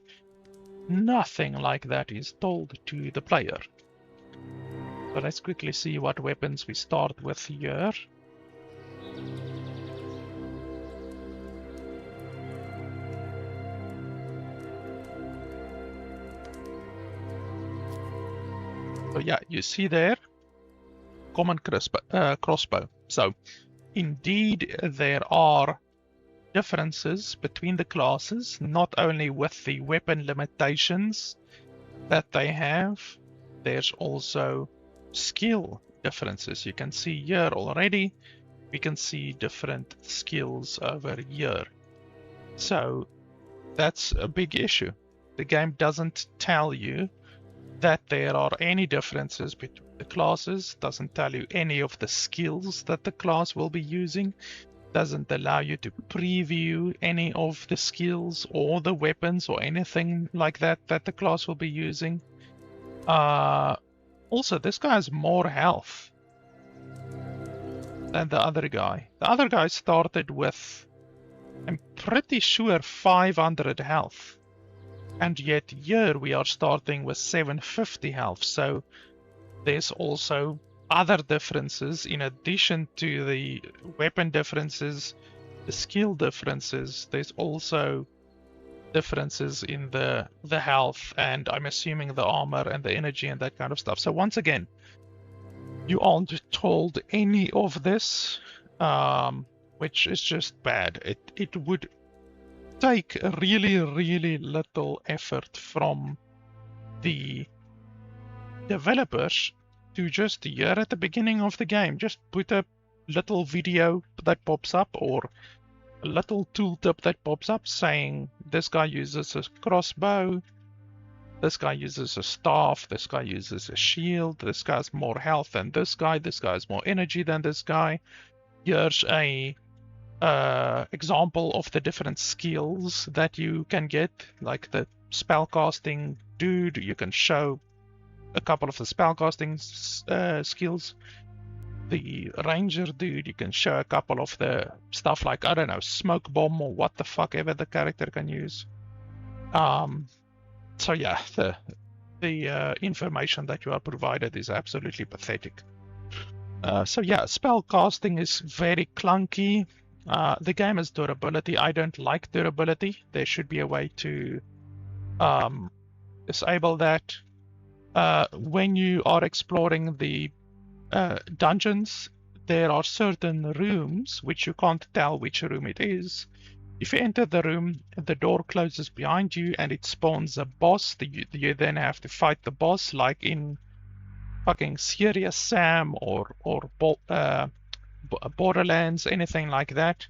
nothing like that is told to the player. So let's quickly see what weapons we start with here. So yeah, you see there, common crossbow. So indeed there are differences between the classes, not only with the weapon limitations that they have, there's also skill differences. You can see here already, we can see different skills over here. So that's a big issue. The game doesn't tell you that there are any differences between the classes, doesn't tell you any of the skills that the class will be using, doesn't allow you to preview any of the skills or the weapons or anything like that that the class will be using. Also, this guy has more health than the other guy. The other guy started with, I'm pretty sure, 500 health. And yet here we are starting with 750 health. So there's also other differences in addition to the weapon differences, the skill differences. There's also differences in the health, and I'm assuming the armor and the energy and that kind of stuff. So once again, you aren't told any of this, which is just bad. It would take really, really little effort from the developers to just here at the beginning of the game, just put a little video that pops up or a little tooltip that pops up saying this guy uses a crossbow, this guy uses a staff, this guy uses a shield, this guy has more health than this guy has more energy than this guy. Here's a example of the different skills that you can get, like the spellcasting dude. You can show a couple of the spellcasting skills. The ranger dude, you can show a couple of the stuff like, I don't know, smoke bomb or what the fuck ever the character can use. So yeah, the information that you are provided is absolutely pathetic. So yeah, spellcasting is very clunky. The game has durability. I don't like durability. There should be a way to disable that. When you are exploring the dungeons, there are certain rooms which you can't tell which room it is. If you enter the room, the door closes behind you and it spawns a boss. You then have to fight the boss, like in fucking Serious Sam or Borderlands, anything like that.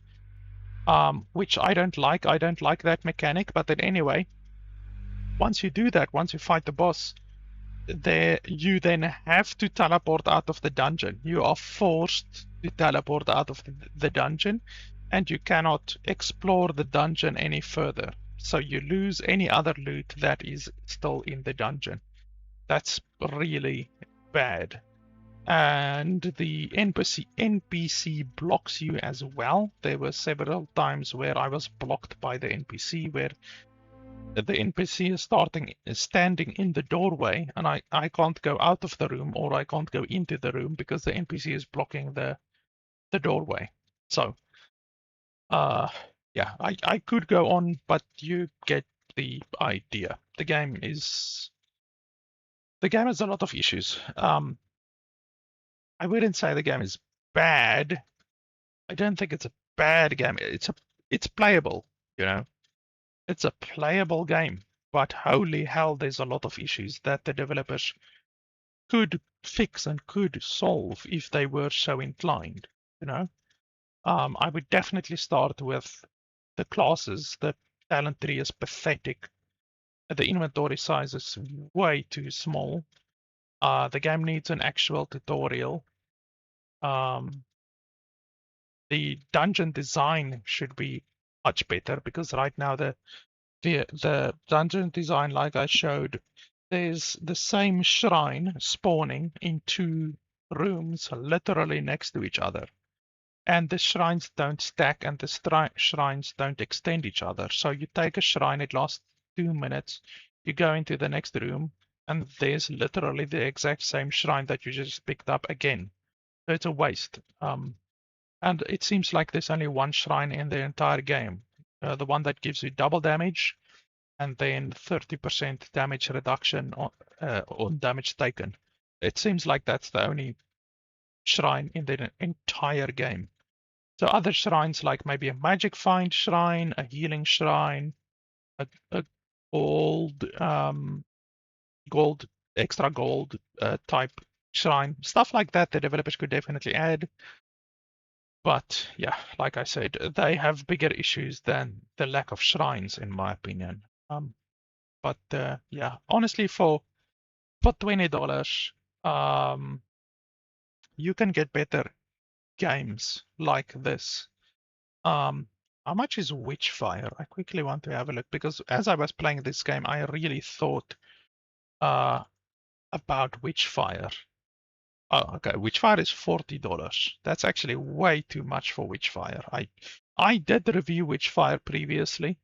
Which I don't like. I don't like that mechanic. But then anyway, once you do that, once you fight the boss, you then have to teleport out of the dungeon. You are forced to teleport out of the dungeon, and you cannot explore the dungeon any further. So you lose any other loot that is still in the dungeon. That's really bad. And the NPC blocks you as well. There were several times where I was blocked by the NPC, where the NPC is standing in the doorway, and I can't go out of the room, or I can't go into the room because the NPC is blocking the doorway. So yeah, I could go on, but you get the idea. The game has a lot of issues. I wouldn't say the game is bad. I don't think it's a bad game. It's playable, you know. It's a playable game, but holy hell, there's a lot of issues that the developers could fix and could solve if they were so inclined, you know. I would definitely start with the classes. The talent tree is pathetic. The inventory size is way too small. The game needs an actual tutorial. Um, the dungeon design should be much better, because right now the dungeon design, like I showed, there's the same shrine spawning in two rooms literally next to each other. And the shrines don't stack, and the shrines don't extend each other. So you take a shrine, it lasts 2 minutes, you go into the next room, and there's literally the exact same shrine that you just picked up again. So it's a waste. And it seems like there's only one shrine in the entire game. The one that gives you double damage, and then 30% damage reduction on damage taken. It seems like that's the only shrine in the entire game. So other shrines, like maybe a magic find shrine, a healing shrine, a gold, gold, extra gold type shrine, stuff like that, the developers could definitely add. But yeah, like I said, they have bigger issues than the lack of shrines, in my opinion. But yeah, honestly, for $20, you can get better games like this. How much is Witchfire? I quickly want to have a look, because as I was playing this game, I really thought about Witchfire. Oh, okay. Witchfire is $40. That's actually way too much for Witchfire. I did review Witchfire previously,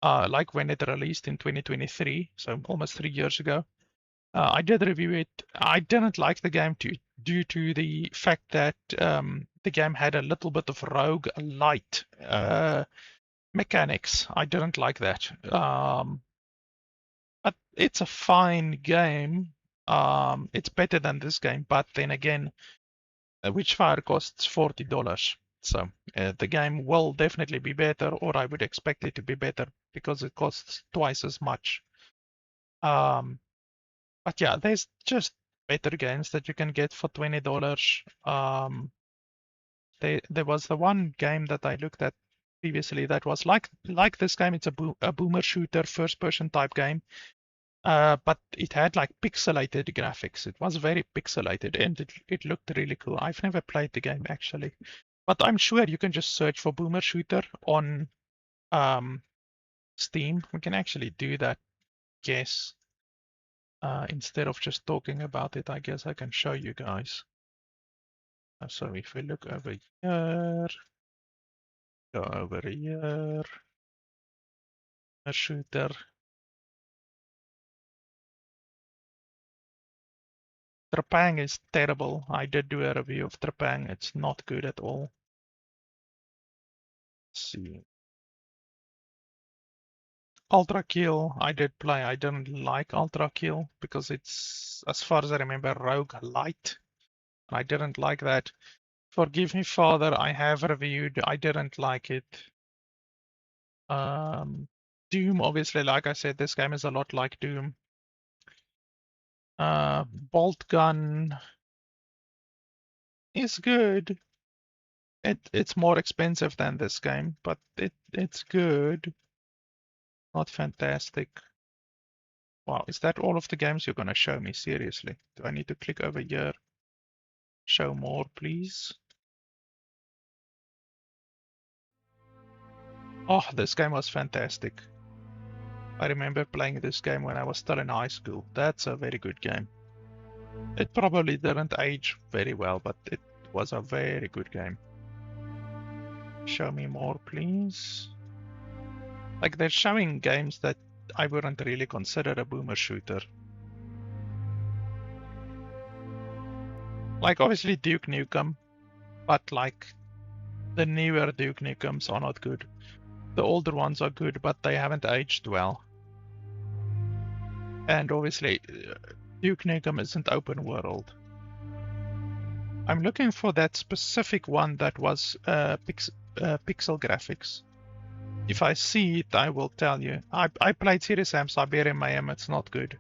like when it released in 2023, so almost 3 years ago. I did review it. I didn't like the game due to the fact that the game had a little bit of rogue light mechanics. I didn't like that. But it's a fine game. It's better than this game, but then again, Witchfire costs $40. So the game will definitely be better, or I would expect it to be better, because it costs twice as much. But yeah, there's just better games that you can get for $20. There was the one game that I looked at previously that was like this game. It's a boomer shooter, first person type game. But it had like pixelated graphics. It was very pixelated, and it looked really cool. I've never played the game actually, but I'm sure you can just search for boomer shooter on Steam. We can actually do that. Yes. Instead of just talking about it, I guess I can show you guys. So if we look over here, go over here, a shooter. Trepang is terrible. I did do a review of Trepang. It's not good at all. Let's see. Ultra Kill, I did play. I didn't like Ultra Kill because it's, as far as I remember, rogue light. I didn't like that. Forgive me, Father. I have reviewed. I didn't like it. Doom, obviously, like I said, this game is a lot like Doom. Bolt Gun is good. It's more expensive than this game, but it's good. Not fantastic. Wow, is that all of the games you're gonna show me? Seriously? Do I need to click over here? Show more, please. Oh, this game was fantastic. I remember playing this game when I was still in high school. That's a very good game. It probably didn't age very well, but it was a very good game. Show me more, please. Like, they're showing games that I wouldn't really consider a boomer shooter. Like, obviously Duke Nukem, but like, the newer Duke Nukems are not good. The older ones are good, but they haven't aged well. And obviously, Duke Nukem isn't open world. I'm looking for that specific one that was pixel graphics. If I see it, I will tell you. I played Serious Sam Siberian Mayhem, it's not good.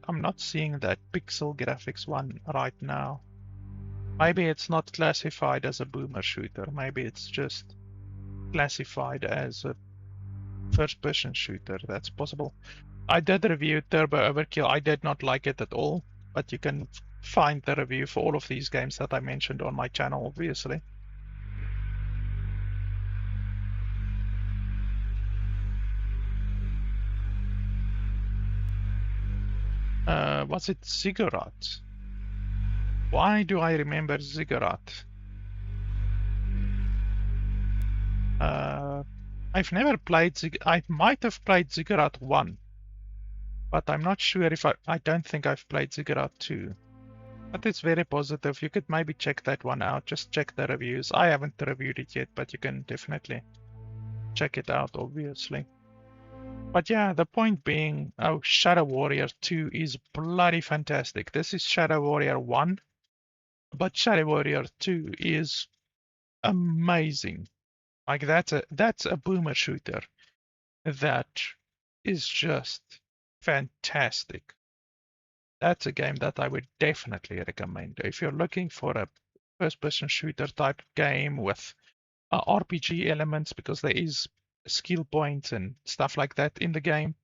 I'm not seeing that pixel graphics one right now. Maybe it's not classified as a boomer shooter. Maybe it's just classified as a first-person shooter. That's possible. I did review Turbo Overkill. I did not like it at all, but you can find the review for all of these games that I mentioned on my channel, obviously. Was it Ziggurat? Why do I remember Ziggurat? I've never played I might have played Ziggurat 1, but I'm not sure if I don't think I've played Ziggurat 2. But it's very positive. You could maybe check that one out. Just check the reviews. I haven't reviewed it yet, but you can definitely check it out, obviously. But yeah, the point being, oh, Shadow Warrior 2 is bloody fantastic. This is Shadow Warrior 1, but Shadow Warrior 2 is amazing. Like, that's a boomer shooter that is just fantastic. That's a game that I would definitely recommend. If you're looking for a first-person shooter type game with RPG elements, because there is skill points and stuff like that in the game,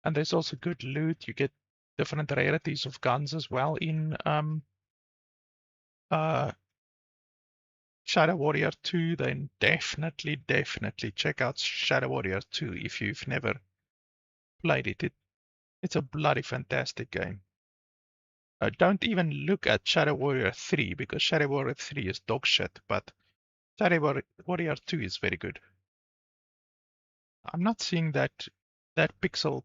and there's also good loot. You get different rarities of guns as well in Shadow Warrior 2, then definitely check out Shadow Warrior 2 if you've never played it. It's a bloody fantastic game. Don't even look at Shadow Warrior 3, because Shadow Warrior 3 is dog shit, but Shadow Warrior 2 is very good. I'm not seeing that pixel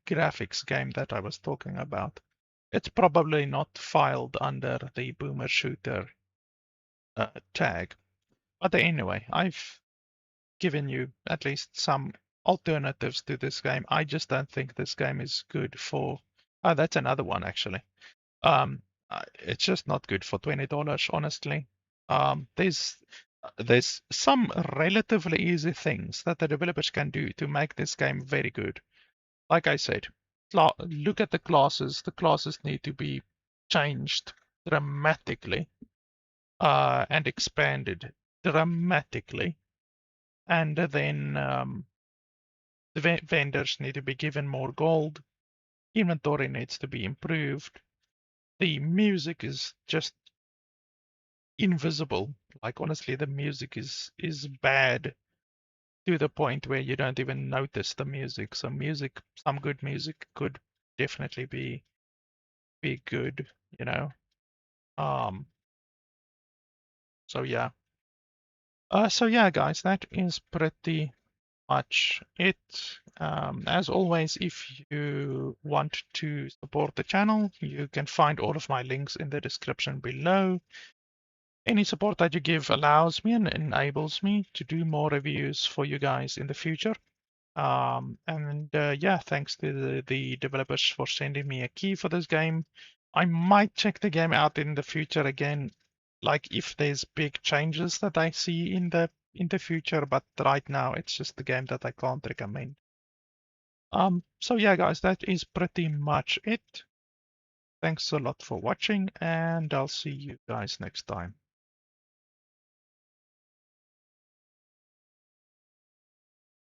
graphics game that I was talking about. It's probably not filed under the boomer shooter tag. But anyway, I've given you at least some alternatives to this game. I just don't think this game is good for... Oh, that's another one, actually. It's just not good for $20, honestly. There's some relatively easy things that the developers can do to make this game very good. Like I said, look at the classes. The classes need to be changed dramatically and expanded dramatically. And then the vendors need to be given more gold. Inventory needs to be improved. The music is just invisible. Like, honestly, the music is bad to the point where you don't even notice the music. So some good music could definitely be good, you know. So yeah. So yeah, guys, that is pretty much it. As always, if you want to support the channel, you can find all of my links in the description below. Any support that you give allows me and enables me to do more reviews for you guys in the future. Yeah, thanks to the developers for sending me a key for this game. I might check the game out in the future again, like if there's big changes that I see in the in the future, but right now it's just the game that I can't recommend. So yeah, guys, that is pretty much it. Thanks a lot for watching, and I'll see you guys next time.